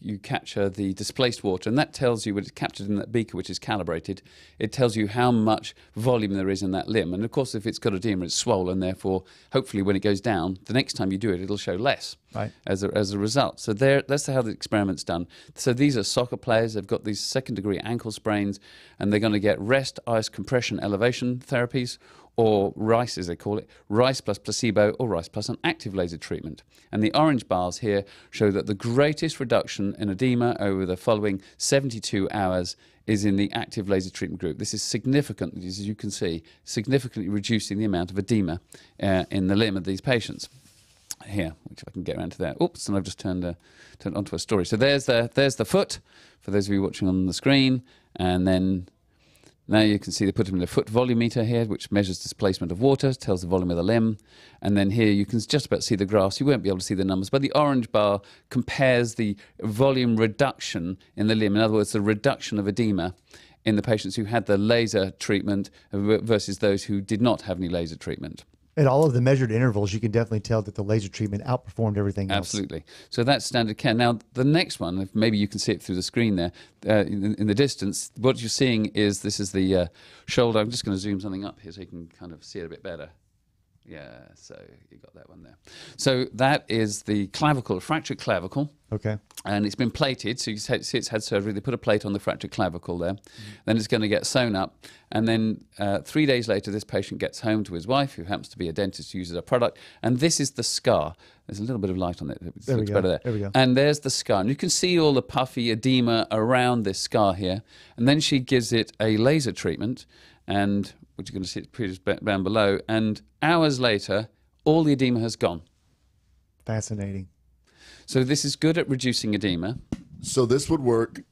you capture the displaced water, and that tells you, when it's captured in that beaker, which is calibrated, it tells you how much volume there is in that limb. And of course, if it's got edema, it's swollen, therefore, hopefully when it goes down, the next time you do it, it'll show less as a result. So that's how the experiment's done. So these are soccer players. They've got these second-degree ankle sprains, and they're going to get rest, ice, compression, elevation therapies, or RICE, as they call it, RICE plus placebo, or RICE plus an active laser treatment. And the orange bars here show that the greatest reduction in edema over the following 72 hours is in the active laser treatment group. This is significant, as you can see, significantly reducing the amount of edema in the limb of these patients. Here, which I can get around to there. Oops, and I've just turned onto a story. So there's the foot, for those of you watching on the screen, and then now you can see they put them in a foot volumeter here, which measures displacement of water, tells the volume of the limb. And then here you can just about see the graphs. You won't be able to see the numbers, but the orange bar compares the volume reduction in the limb. In other words, the reduction of edema in the patients who had the laser treatment versus those who did not have any laser treatment. At all of the measured intervals, you can definitely tell that the laser treatment outperformed everything else. Absolutely. So that's standard care. Now, the next one, if maybe you can see it through the screen there, in the distance, what you're seeing is this is the shoulder. I'm just going to zoom something up here so you can kind of see it a bit better. Yeah, so you got that one there. So that is the clavicle, fractured clavicle. Okay. And it's been plated, so you see it's had surgery. They put a plate on the fractured clavicle there. Then it's going to get sewn up. And then 3 days later, this patient gets home to his wife, who happens to be a dentist who uses our product. And this is the scar. There's a little bit of light on it. It looks better there. There we go. And there's the scar. And you can see all the puffy edema around this scar here. And then she gives it a laser treatment, and which you're going to see it down below. And hours later, all the edema has gone. Fascinating. So this is good at reducing edema. So this would work.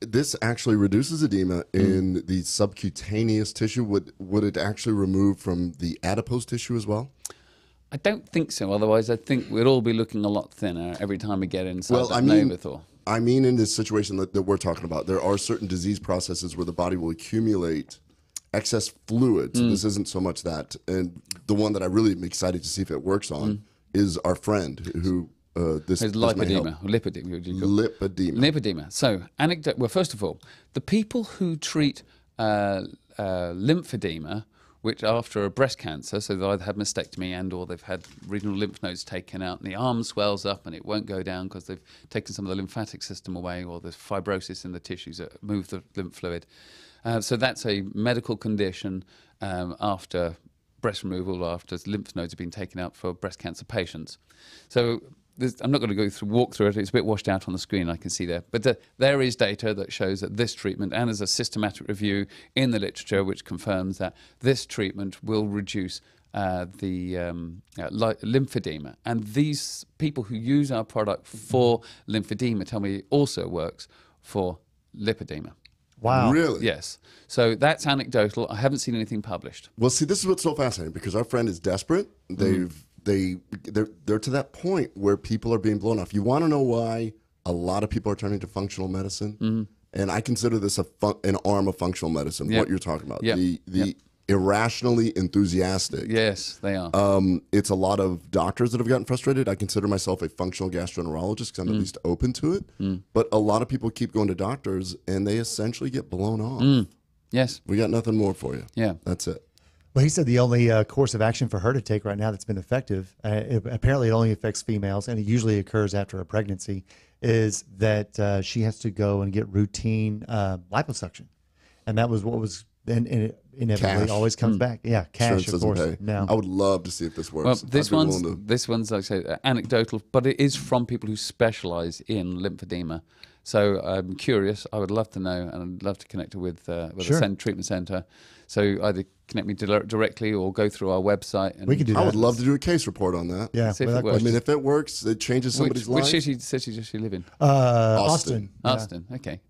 This actually reduces edema in the subcutaneous tissue. Would it actually remove from the adipose tissue as well? I don't think so. Otherwise, I think we'd all be looking a lot thinner every time we get inside Novathor. I mean, in this situation that we're talking about, there are certain disease processes where the body will accumulate excess fluid. So this isn't so much that. And the one that I really am excited to see if it works on is our friend who this is lipedema. Lipedema. So, well, first of all, the people who treat lymphedema, which after a breast cancer, so they've either had mastectomy and or they've had renal lymph nodes taken out, and the arm swells up and it won't go down because they've taken some of the lymphatic system away, or there's fibrosis in the tissues that move the lymph fluid. So that's a medical condition after breast removal, after lymph nodes have been taken out for breast cancer patients. So I'm not going to walk through it. It's a bit washed out on the screen, I can see there. But there is data that shows that this treatment, and there's a systematic review in the literature which confirms that this treatment will reduce the lymphedema. And these people who use our product for lymphedema tell me it also works for lipedema. Wow. Really? Yes. So that's anecdotal. I haven't seen anything published. Well, see, this is what's so fascinating, because our friend is desperate. They're to that point where people are being blown off. You want to know why a lot of people are turning to functional medicine? And I consider this an arm of functional medicine, what you're talking about. The irrationally enthusiastic. Yes, they are. It's a lot of doctors that have gotten frustrated. I consider myself a functional gastroenterologist because I'm at least open to it. But a lot of people keep going to doctors and they essentially get blown off. Yes. We got nothing more for you. Yeah. That's it. Well, he said the only course of action for her to take right now that's been effective, apparently it only affects females, and it usually occurs after a pregnancy, is that she has to go and get routine liposuction. And that was what was, and it inevitably always comes back. Yeah, cash, of course. No. I would love to see if this works. Well, this one's, like I say, anecdotal, but it is from people who specialize in lymphedema. So I'm curious. I would love to know, and I'd love to connect her with a treatment center. So either connect me directly or go through our website. And we could do that. I would love to do a case report on that. Yeah, see if it works. I mean, if it works, it changes somebody's life. Which city does she live in? Austin. Austin. Okay.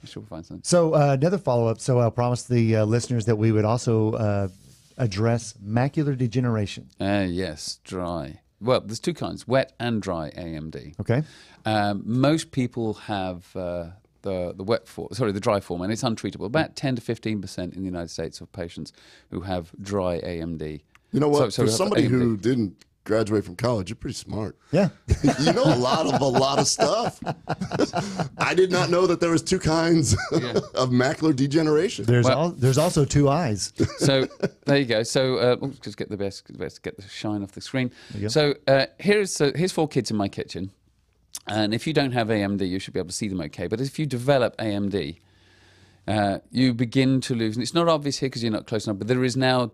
sure we'll find something. So another follow-up. So I promised the listeners that we would also address macular degeneration. Yes, dry. Well, there's two kinds, wet and dry AMD. Okay. Most people have the dry form, and it's untreatable. About 10 to 15% in the United States of patients who have dry AMD. You know what? So for somebody who didn't graduate from college, you're pretty smart. Yeah. You know a lot of stuff. I did not know that there was two kinds of macular degenereration. There's also two eyes. So there you go. So just get get the shine off the screen. So here's 4 kids in my kitchen, and if you don't have AMD, you should be able to see them okay. But if you develop AMD, you begin to lose, and it's not obvious here because you're not close enough, but there is now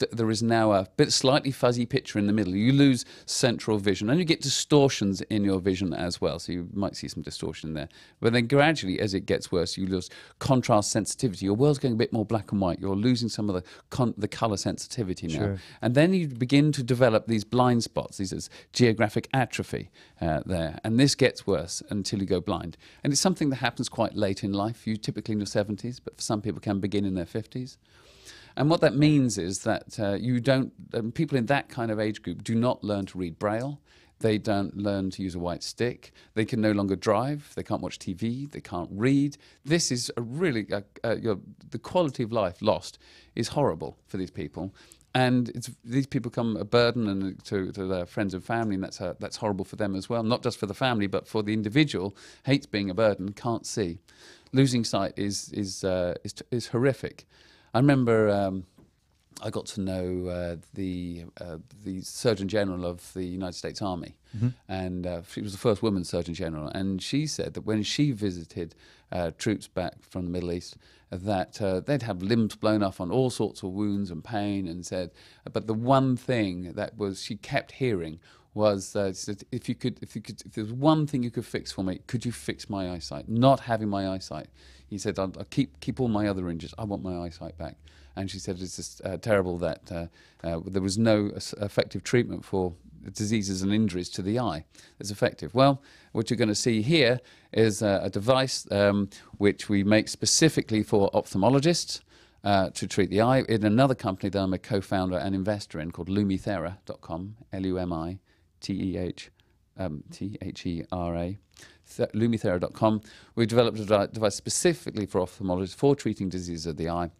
a bit slightly fuzzy picture in the middle. You lose central vision, and you get distortions in your vision as well, so you might see some distortion there. But then gradually, as it gets worse, you lose contrast sensitivity. Your world's going a bit more black and white. You're losing some of the color sensitivity now. Sure. And then you begin to develop these blind spots, these geographic atrophy there, and this gets worse until you go blind. And it's something that happens quite late in life, you typically in your 70s, but for some people can begin in their 50s. And what that means is that people in that kind of age group do not learn to read Braille. They don't learn to use a white stick. They can no longer drive. They can't watch TV. They can't read. This is the quality of life lost is horrible for these people. And these people become a burden to their friends and family, and that's horrible for them as well. Not just for the family, but for the individual. Hates being a burden, can't see. Losing sight is horrific. I remember I got to know the Surgeon General of the United States Army, and she was the first woman Surgeon General, and she said that when she visited troops back from the Middle East, that they'd have limbs blown off on all sorts of wounds and pain, and said, but the one thing that she kept hearing was if there's one thing you could fix for me, could you fix my eyesight? Not having my eyesight, he said, I'll keep all my other injuries. I want my eyesight back. And she said it's just terrible that there was no effective treatment for diseases and injuries to the eye that's effective. Well, what you're going to see here is a device which we make specifically for ophthalmologists to treat the eye in another company that I'm a co-founder and investor in called Lumithera.com, Lumithera, Lumithera.com. We developed a device specifically for ophthalmologists for treating diseases of the eye.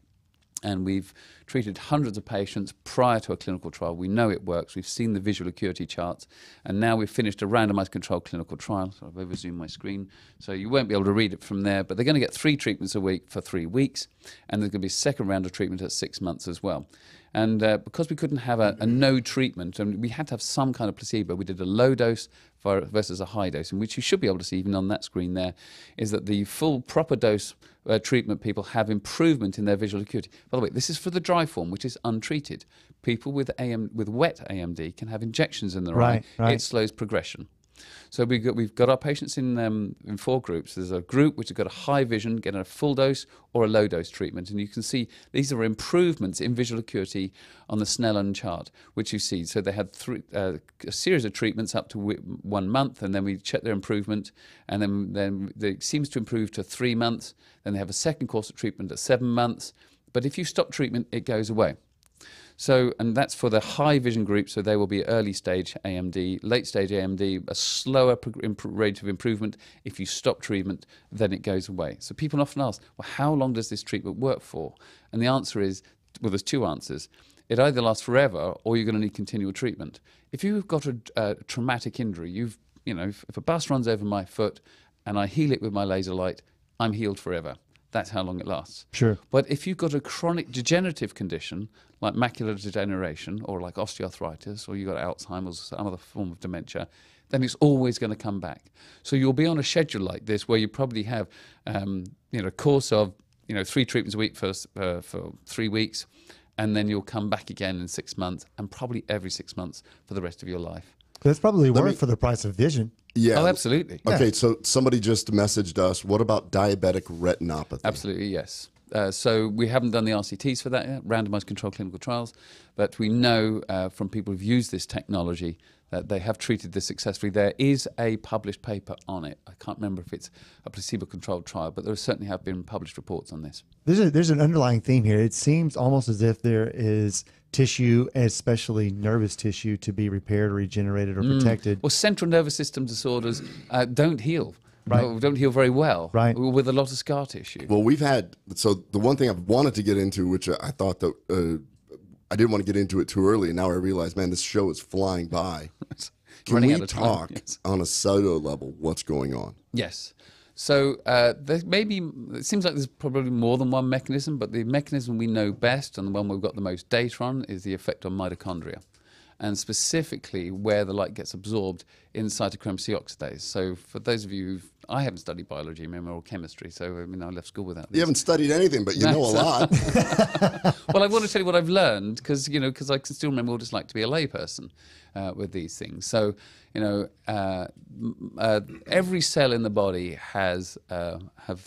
And we've treated hundreds of patients prior to a clinical trial. We know it works. We've seen the visual acuity charts. And now we've finished a randomized controlled clinical trial. So I've over-zoomed my screen. So you won't be able to read it from there. But they're going to get 3 treatments a week for 3 weeks. And there's going to be a second round of treatment at 6 months as well. And because we couldn't have a no treatment, and we had to have some kind of placebo, we did a low dose versus a high dose, in which you should be able to see even on that screen there, is that the full proper dose treatment people have improvement in their visual acuity. By the way, this is for the dry form, which is untreated. People with wet AMD can have injections in their eye. It slows progression. So we've got our patients in 4 groups. There's a group which has got a high vision, getting a full dose or a low dose treatment. And you can see these are improvements in visual acuity on the Snellen chart, which you see. So they had a series of treatments up to 1 month, and then we check their improvement. And then it seems to improve to 3 months. Then they have a second course of treatment at 7 months. But if you stop treatment, it goes away. So, and that's for the high vision group, so they will be early stage AMD, late stage AMD, a slower rate of improvement. If you stop treatment, then it goes away. So people often ask, well, how long does this treatment work for? And the answer is, well, there's 2 answers. It either lasts forever or you're going to need continual treatment. If you've got a traumatic injury, if a bus runs over my foot and I heal it with my laser light, I'm healed forever. That's how long it lasts. Sure. But if you've got a chronic degenerative condition, like macular degeneration or like osteoarthritis, or you've got Alzheimer's or some other form of dementia, then it's always going to come back. So you'll be on a schedule like this where you probably have a course of 3 treatments a week for 3 weeks, and then you'll come back again in 6 months, and probably every 6 months for the rest of your life. That's probably worth for the price of vision. Yeah. Oh, absolutely. Okay, so somebody just messaged us. What about diabetic retinopathy? Absolutely, yes. So we haven't done the RCTs for that yet, randomized controlled clinical trials, but we know from people who've used this technology that they have treated this successfully. There is a published paper on it. I can't remember if it's a placebo-controlled trial, but there certainly have been published reports on this. There's an underlying theme here. It seems almost as if there is tissue, especially nervous tissue, to be repaired or regenerated or protected. Well, central nervous system disorders don't heal. Right. Don't heal very well. Right. With a lot of scar tissue. Well, we've had, so the one thing I've wanted to get into, which I thought that I didn't want to get into it too early, and now I realize, man, this show is flying by. Can we talk on a cellular level what's going on? Yes. So there it seems like there's probably more than one mechanism, but the mechanism we know best and the one we've got the most data on is the effect on mitochondria, and specifically where the light gets absorbed in cytochrome C oxidase. So for those of you I haven't studied biology, or chemistry, so I mean, I left school without this. You haven't studied anything, but you know a lot. Well, I want to tell you what I've learned, because I can still remember what it's like to be a layperson with these things. So, every cell in the body have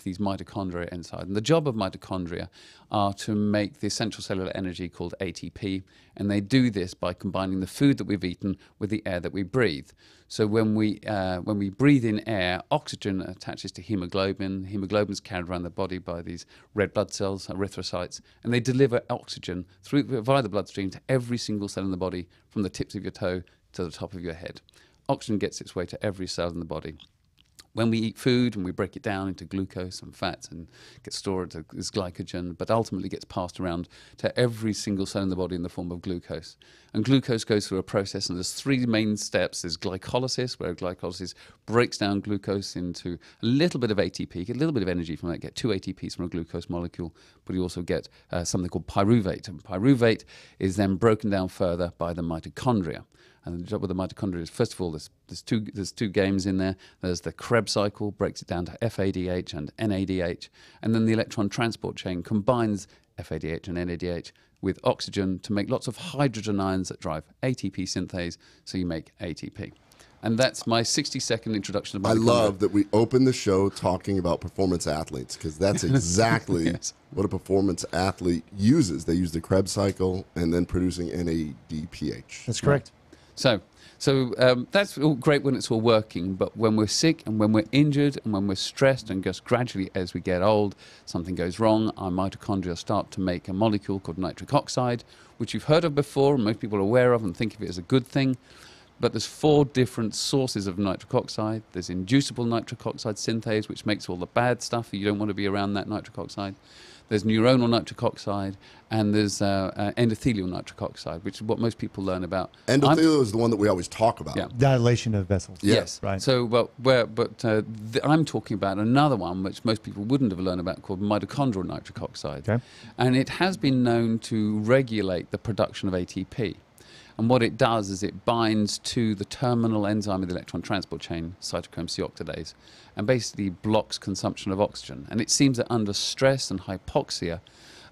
these mitochondria inside, and the job of mitochondria are to make the essential cellular energy called ATP, and they do this by combining the food that we've eaten with the air that we breathe. So when we breathe in air, oxygen attaches to hemoglobin. Hemoglobin is carried around the body by these red blood cells, erythrocytes, and they deliver oxygen via the bloodstream to every single cell in the body, from the tips of your toe to the top of your head. Oxygen gets its way to every cell in the body. When we eat food and we break it down into glucose and fats and gets stored as glycogen, but ultimately gets passed around to every single cell in the body in the form of glucose. And glucose goes through a process, and there's three main steps. There's glycolysis, where glycolysis breaks down glucose into a little bit of ATP, get a little bit of energy from that, get 2 ATPs from a glucose molecule, but you also get something called pyruvate. And pyruvate is then broken down further by the mitochondria. And the job of the mitochondria is, first of all, there's two games in there. There's the Krebs cycle, breaks it down to FADH and NADH, and then the electron transport chain combines FADH and NADH with oxygen to make lots of hydrogen ions that drive ATP synthase, so you make ATP. And that's my 60-second introduction of mitochondria. I love that we open the show talking about performance athletes, because that's exactly yes. what a performance athlete uses. They use the Krebs cycle and then producing NADPH. That's correct. So that's all great when it's all working, but when we're sick and when we're injured and when we're stressed, and just gradually as we get old, something goes wrong, our mitochondria start to make a molecule called nitric oxide, which you've heard of before and most people are aware of and think of it as a good thing. But there's 4 different sources of nitric oxide. There's inducible nitric oxide synthase, which makes all the bad stuff. You don't want to be around that nitric oxide. There's neuronal nitric oxide, and there's endothelial nitric oxide, which is what most people learn about. Endothelial is the one that we always talk about. Yeah. Dilation of vessels. Yes. Right. So, I'm talking about another one which most people wouldn't have learned about, called mitochondrial nitric oxide. Okay. And it has been known to regulate the production of ATP. And what it does is it binds to the terminal enzyme of the electron transport chain, cytochrome C oxidase, and basically blocks consumption of oxygen. And it seems that under stress and hypoxia,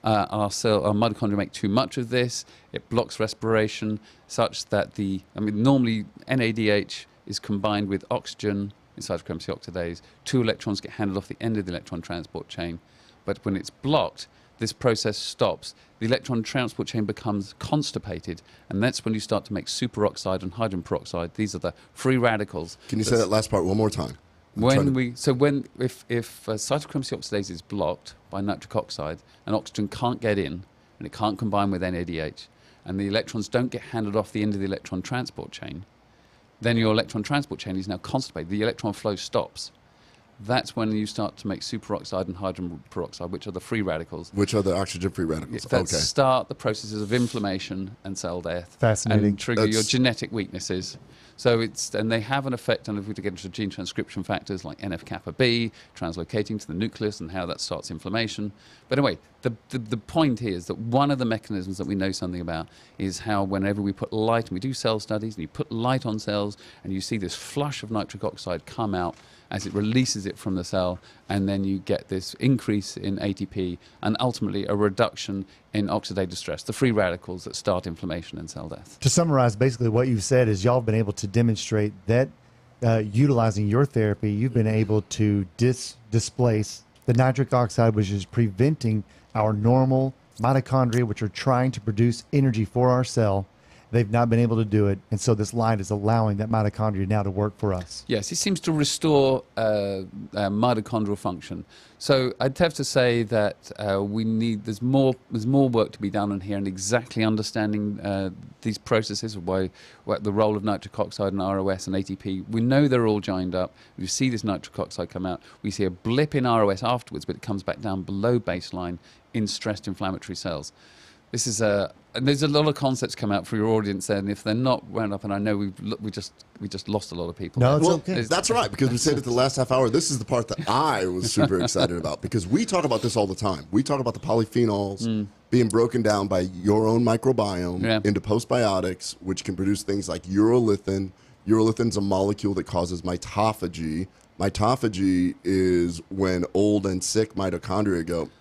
our mitochondria make too much of this. It blocks respiration, such that normally NADH is combined with oxygen in cytochrome C oxidase. 2 electrons get handed off the end of the electron transport chain. But when it's blocked, this process stops. The electron transport chain becomes constipated, and that's when you start to make superoxide and hydrogen peroxide. These are the free radicals. Can you say that last part one more time? If cytochrome C oxidase is blocked by nitric oxide, and oxygen can't get in, and it can't combine with NADH, and the electrons don't get handed off the end of the electron transport chain, then your electron transport chain is now constipated. The electron flow stops. That's when you start to make superoxide and hydrogen peroxide, which are the free radicals. Which are the oxygen-free radicals. That start the processes of inflammation and cell death. Fascinating. And trigger your genetic weaknesses. So and they have an effect on, if we get into gene transcription factors like NF-kappa B, translocating to the nucleus, and how that starts inflammation. But anyway, the point here is that one of the mechanisms that we know something about is how whenever we put light, and we do cell studies, and you put light on cells, and you see this flush of nitric oxide come out as it releases it from the cell, and then you get this increase in ATP and ultimately a reduction in oxidative stress, the free radicals that start inflammation and cell death. To summarize, basically what you've said is y'all have been able to demonstrate that utilizing your therapy, you've been able to displace The nitric oxide, which is preventing our normal mitochondria, which are trying to produce energy for our cell. They've not been able to do it, and so this light is allowing that mitochondria now to work for us. Yes, it seems to restore mitochondrial function. So I'd have to say that there's more work to be done on here and exactly understanding these processes, what the role of nitric oxide and ROS and ATP. We know they're all joined up. We see this nitric oxide come out. We see a blip in ROS afterwards, but it comes back down below baseline in stressed inflammatory cells. This is and there's a lot of concepts come out for your audience there, and if they're not wound up, and I know we just lost a lot of people. No, it's well, okay. That's right, because we said it the last half hour. This is the part that I was super excited about, because we talk about this all the time. We talk about the polyphenols being broken down by your own microbiome into postbiotics, which can produce things like urolithin. Urolithin is a molecule that causes mitophagy. Mitophagy is when old and sick mitochondria go,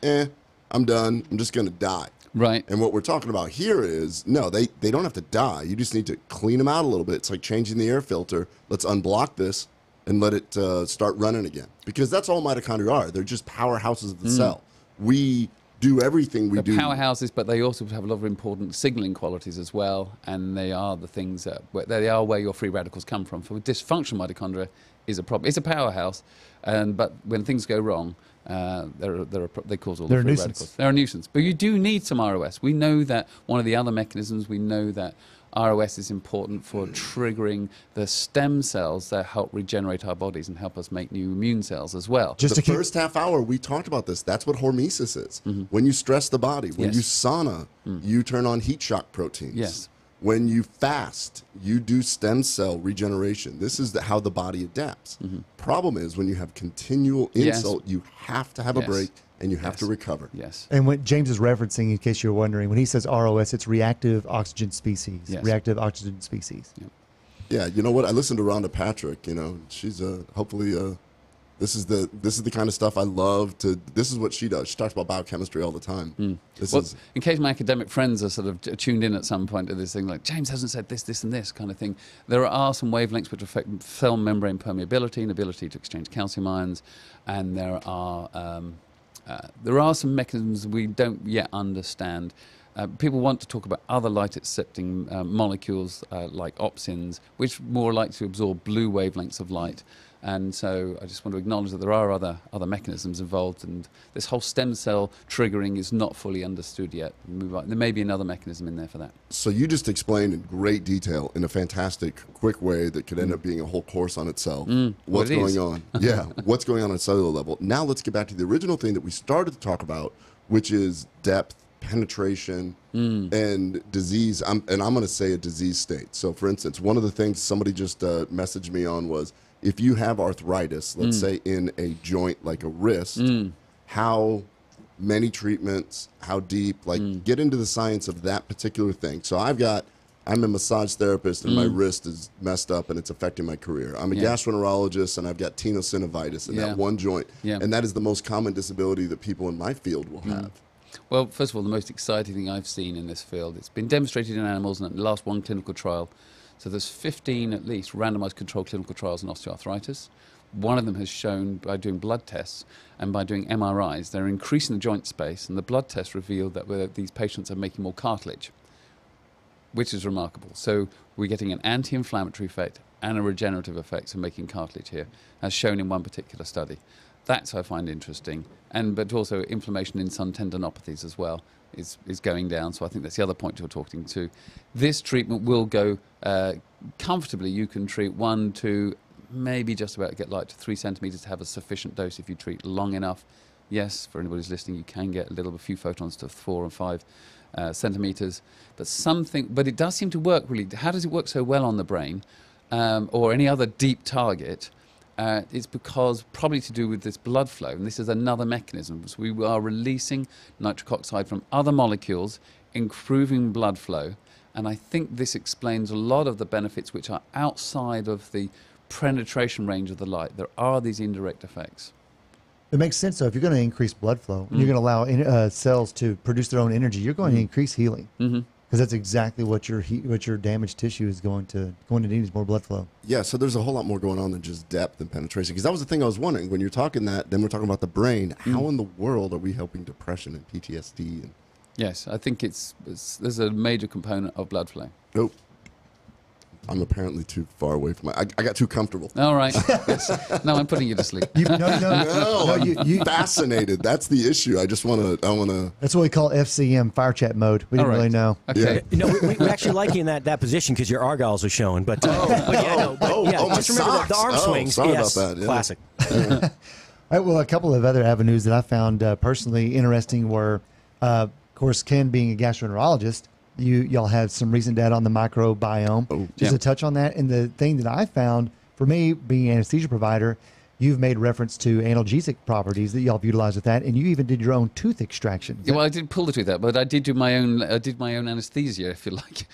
I'm done. I'm just going to die. Right. And what we're talking about here is, no, they don't have to die. You just need to clean them out a little bit. It's like changing the air filter. Let's unblock this and let it start running again. Because that's all mitochondria are. They're just powerhouses of the cell. We do everything we do. They're powerhouses, but they also have a lot of important signaling qualities as well. And they are the things that, they are where your free radicals come from. For dysfunctional mitochondria is a problem. It's a powerhouse, but when things go wrong, they cause all the free radicals. They're a nuisance. But you do need some ROS. We know that one of the other mechanisms, we know that ROS is important for triggering the stem cells that help regenerate our bodies and help us make new immune cells as well. Just the first half hour, we talked about this. That's what hormesis is. When you stress the body, when you sauna, you turn on heat shock proteins. Yes. When you fast, you do stem cell regeneration. This is how the body adapts. Problem is, when you have continual insult, you have to have a break and you have to recover. Yes. And what James is referencing, in case you're wondering, when he says ROS, it's reactive oxygen species. Reactive oxygen species. Yeah, you know what? I listened to Rhonda Patrick. You know, she's hopefully. This is the kind of stuff I love to. This is what she does. She talks about biochemistry all the time. In case my academic friends are sort of tuned in at some point to this thing, like James hasn't said this, this, and this kind of thing. There are some wavelengths which affect cell membrane permeability and ability to exchange calcium ions, and there are some mechanisms we don't yet understand. People want to talk about other light-accepting molecules like opsins, which more like to absorb blue wavelengths of light. And so I just want to acknowledge that there are other mechanisms involved, and this whole stem cell triggering is not fully understood yet. There may be another mechanism in there for that. So you just explained in great detail, in a fantastic, quick way that could end up being a whole course on itself, what's going on. Yeah, what's going on at cellular level. Now let's get back to the original thing that we started to talk about, which is depth, penetration, and disease. I'm going to say a disease state. So, for instance, one of the things somebody just messaged me on was, if you have arthritis, let's say in a joint like a wrist, how many treatments, how deep, like get into the science of that particular thing. So I'm a massage therapist and my wrist is messed up and it's affecting my career. I'm a gastroenterologist and I've got tenosynovitis in that one joint. And that is the most common disability that people in my field will have. Well, first of all, the most exciting thing I've seen in this field, it's been demonstrated in animals in the last one clinical trial. So there's 15 at least randomized controlled clinical trials in osteoarthritis. One of them has shown by doing blood tests and by doing MRIs, they're increasing the joint space, and the blood tests revealed that these patients are making more cartilage, which is remarkable. So we're getting an anti-inflammatory effect and a regenerative effect of making cartilage here, as shown in one particular study. That's I find interesting, but also inflammation in some tendinopathies as well is going down. So I think that's the other point you're talking to. This treatment will go comfortably. You can treat 1 to maybe just about get like to 3 centimeters to have a sufficient dose if you treat long enough. Yes, for anybody who's listening, you can get a few photons to 4 and 5 centimeters, but it does seem to work really. How does it work so well on the brain or any other deep target? It's because probably to do with this blood flow, and this is another mechanism. So we are releasing nitric oxide from other molecules, improving blood flow, and I think this explains a lot of the benefits which are outside of the penetration range of the light. There are these indirect effects. It makes sense, though. If you're going to increase blood flow, and you're going to allow cells to produce their own energy, you're going to increase healing. Because that's exactly what your damaged tissue is going to need is more blood flow. Yeah, so there's a whole lot more going on than just depth and penetration. Because that was the thing I was wondering when you're talking that. Then we're talking about the brain. How in the world are we helping depression and PTSD? And yes, I think there's a major component of blood flow. Oh, I'm apparently too far away from I got too comfortable. All right. Yes. No, I'm putting you to sleep. I'm fascinated. That's the issue. I want to. That's what we call FCM, fire chat mode. We didn't really know. Okay. Yeah. No, we actually like you in that position because your argyles are showing. But just remember the arm swings. Sorry yes, about that. Yeah. Classic. All right, well, a couple of other avenues that I found personally interesting were, of course, Ken being a gastroenterologist, y'all have some recent data on the microbiome. Just a touch on that. And the thing that I found, for me, being an anesthesia provider, you've made reference to analgesic properties that y'all have utilized with that, and you even did your own tooth extraction. Yeah, well, I didn't pull the tooth out, but I did do my own. I did my own anesthesia, if you like,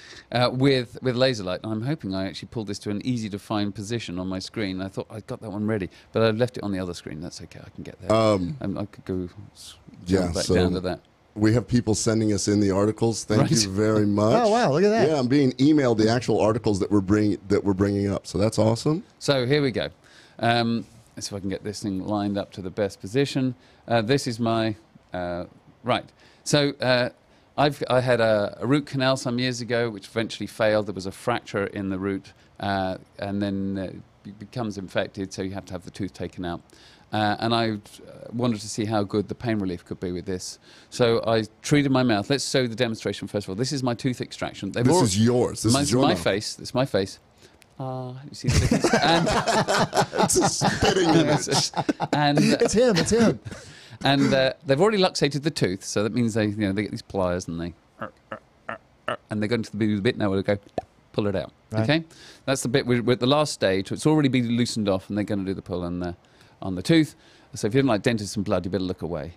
with laser light. And I'm hoping I actually pulled this to an easy to find position on my screen. I thought I'd got that one ready, but I left it on the other screen. That's okay. I can get there. And I could go back down to that. We have people sending us in the articles. Thank you very much. Oh wow, look at that. Yeah, I'm being emailed the actual articles that we're bringing up. So that's awesome. So here we go. Let's see if I can get this thing lined up to the best position. This is my right. So I had a root canal some years ago, which eventually failed. There was a fracture in the root, and then it becomes infected, so you have to have the tooth taken out. And I wanted to see how good the pain relief could be with this. So I treated my mouth. Let's show the demonstration first of all. This is my tooth extraction. This is yours. This is your my mouth. face. This is my face. You see the difference? And it's a spitting image. And it's him. And they've already luxated the tooth, so that means they get these pliers and they're going to the bit now where they go pull it out. Right. Okay, that's the bit we're at the last stage. It's already been loosened off, and they're going to do the pull on the tooth. So if you don't like dentists and blood, you better look away.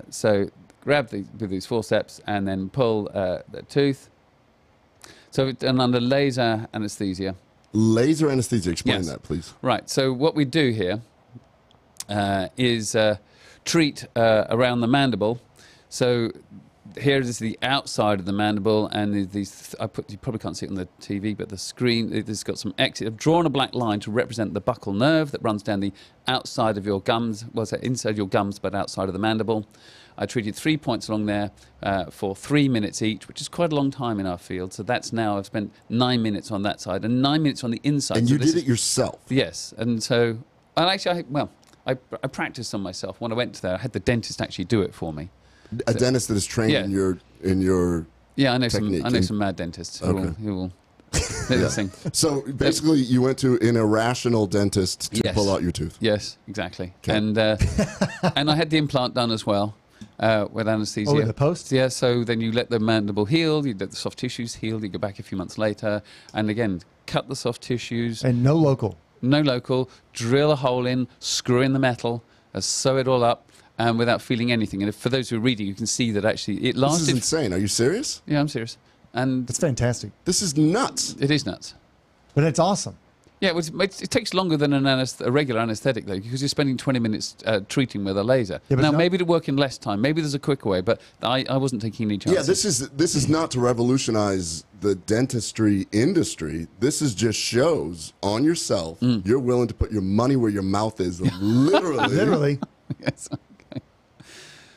So grab with these forceps and then pull the tooth. So done under laser anesthesia. Laser anesthesia. Explain that, please. Right. So what we do here is treat around the mandible. So here is the outside of the mandible, and these you probably can't see it on the TV, but the screen, it's got some exit. I've drawn a black line to represent the buccal nerve that runs down the outside of your gums, inside your gums, but outside of the mandible. I treated 3 points along there for 3 minutes each, which is quite a long time in our field. So that's now, I've spent 9 minutes on that side and 9 minutes on the inside. And you did it yourself? Yes. And so, I practiced on myself. When I went there, I had the dentist actually do it for me. A dentist that is trained in your yeah, I know technique. some mad dentists who will do this thing. So basically, you went to an irrational dentist to pull out your tooth. Yes, exactly. Okay. And I had the implant done as well with anesthesia. Oh, in the post? Yeah. So then you let the mandible heal, you let the soft tissues heal. You go back a few months later, and again cut the soft tissues. And no local. No local. Drill a hole in, screw in the metal, sew it all up. Without feeling anything. And for those who are reading, you can see that actually it lasted. This is insane. Are you serious? Yeah, I'm serious. And it's fantastic. This is nuts. It is nuts. But it's awesome. Yeah, it takes longer than a regular anesthetic, though, because you're spending 20 minutes treating with a laser. Yeah, now, maybe it'll work in less time. Maybe there's a quicker way, but I wasn't taking any chances. Yeah, this is not to revolutionize the dentistry industry. This is just shows on yourself. You're willing to put your money where your mouth is, literally. Literally. Yes.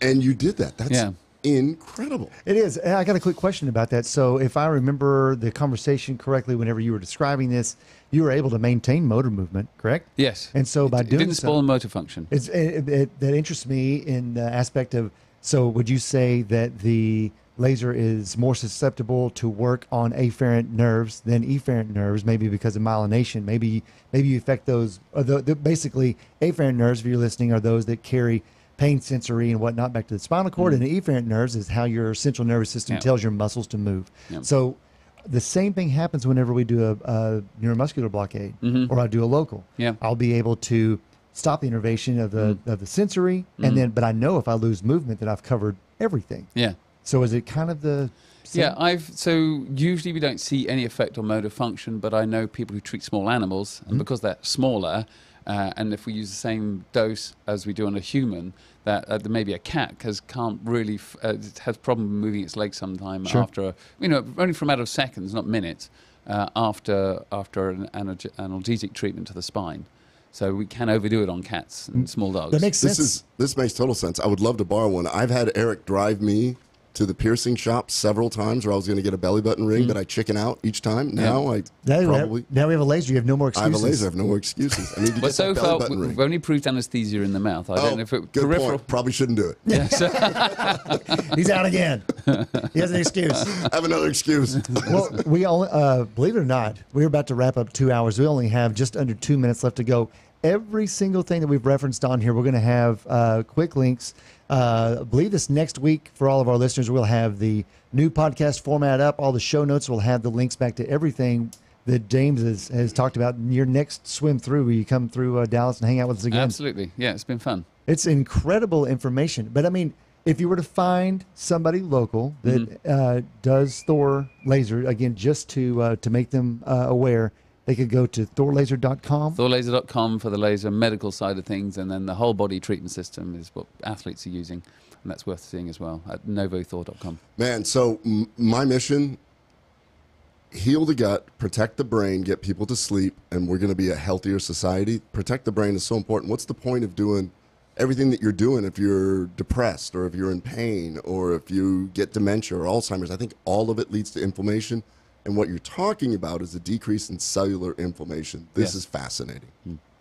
And you did that. That's incredible. It is. And I got a quick question about that. So if I remember the conversation correctly, whenever you were describing this, you were able to maintain motor movement, correct? Yes. And so by doing it didn't spoil motor function. That interests me in the aspect of, so would you say that the laser is more susceptible to work on afferent nerves than efferent nerves, maybe because of myelination? Maybe you affect those, basically afferent nerves, if you're listening, are those that carry pain sensory and whatnot back to the spinal cord, and the efferent nerves is how your central nervous system tells your muscles to move. So the same thing happens whenever we do a neuromuscular blockade or I do a local. I'll be able to stop the innervation of the sensory, and then, but I know if I lose movement that I've covered everything. Yeah. So is it kind of the same? Yeah, so usually we don't see any effect on motor function, but I know people who treat small animals, and because they're smaller, And if we use the same dose as we do on a human, that maybe a cat can't really has problem moving its legs sometime after only for a matter of seconds, not minutes, after an analgesic treatment to the spine. So we can overdo it on cats and small dogs. That makes sense. This makes total sense. I would love to borrow one. I've had Eric drive me to the piercing shop several times where I was going to get a belly button ring, but I chicken out each time. Now now we have a laser. You have no more excuses. I have a laser. I have no more excuses. I need to get so that far, belly button ring. we've only proved anesthesia in the mouth. I don't know if it good peripheral. point. Probably shouldn't do it. He's out again. He has an excuse. I have another excuse. Well, we only, believe it or not, we're about to wrap up 2 hours. We only have just under 2 minutes left to go. Every single thing that we've referenced on here, we're going to have quick links. I believe this next week for all of our listeners, we'll have the new podcast format up. All the show notes will have the links back to everything that James has talked about. Your next swim through, where you come through Dallas and hang out with us again. Absolutely. Yeah, it's been fun. It's incredible information. But I mean, if you were to find somebody local that does Thor laser, again, just to make them aware, they could go to thorlaser.com. Thorlaser.com for the laser medical side of things, and then the whole body treatment system is what athletes are using, and that's worth seeing as well at novothor.com. Man, so my mission, heal the gut, protect the brain, get people to sleep, and we're going to be a healthier society. Protect the brain is so important. What's the point of doing everything that you're doing if you're depressed or if you're in pain or if you get dementia or Alzheimer's? I think all of it leads to inflammation. And what you're talking about is a decrease in cellular inflammation. This is fascinating.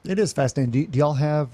It is fascinating. Do y'all have,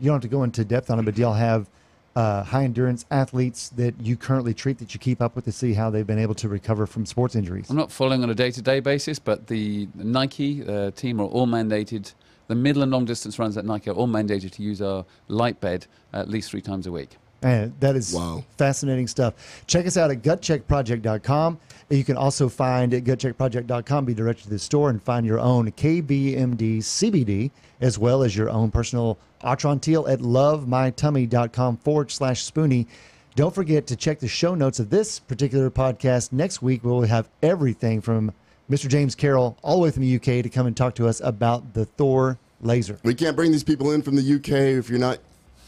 you don't have to go into depth on it, but do y'all have high endurance athletes that you currently treat that you keep up with to see how they've been able to recover from sports injuries? I'm not following on a day-to-day basis, but the Nike team are all mandated. The middle and long distance runs at Nike are all mandated to use our light bed at least 3 times a week. Man, that is fascinating stuff. Check us out at gutcheckproject.com. You can also find at gutcheckproject.com, be directed to the store and find your own KBMD CBD, as well as your own personal Atrantil at lovemytummy.com/Spoonie. Don't forget to check the show notes of this particular podcast. Next week, we'll have everything from Mr. James Carroll all the way from the UK to come and talk to us about the Thor laser. We can't bring these people in from the UK if you're not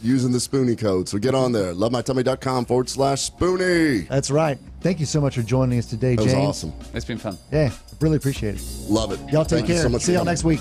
using the Spoonie code. So get on there, lovemytummy.com/Spoonie. That's right. Thank you so much for joining us today, James. That was awesome. It's been fun. Yeah, really appreciate it. Love it. Y'all take Thank you care. so much See for y'all coming. next week.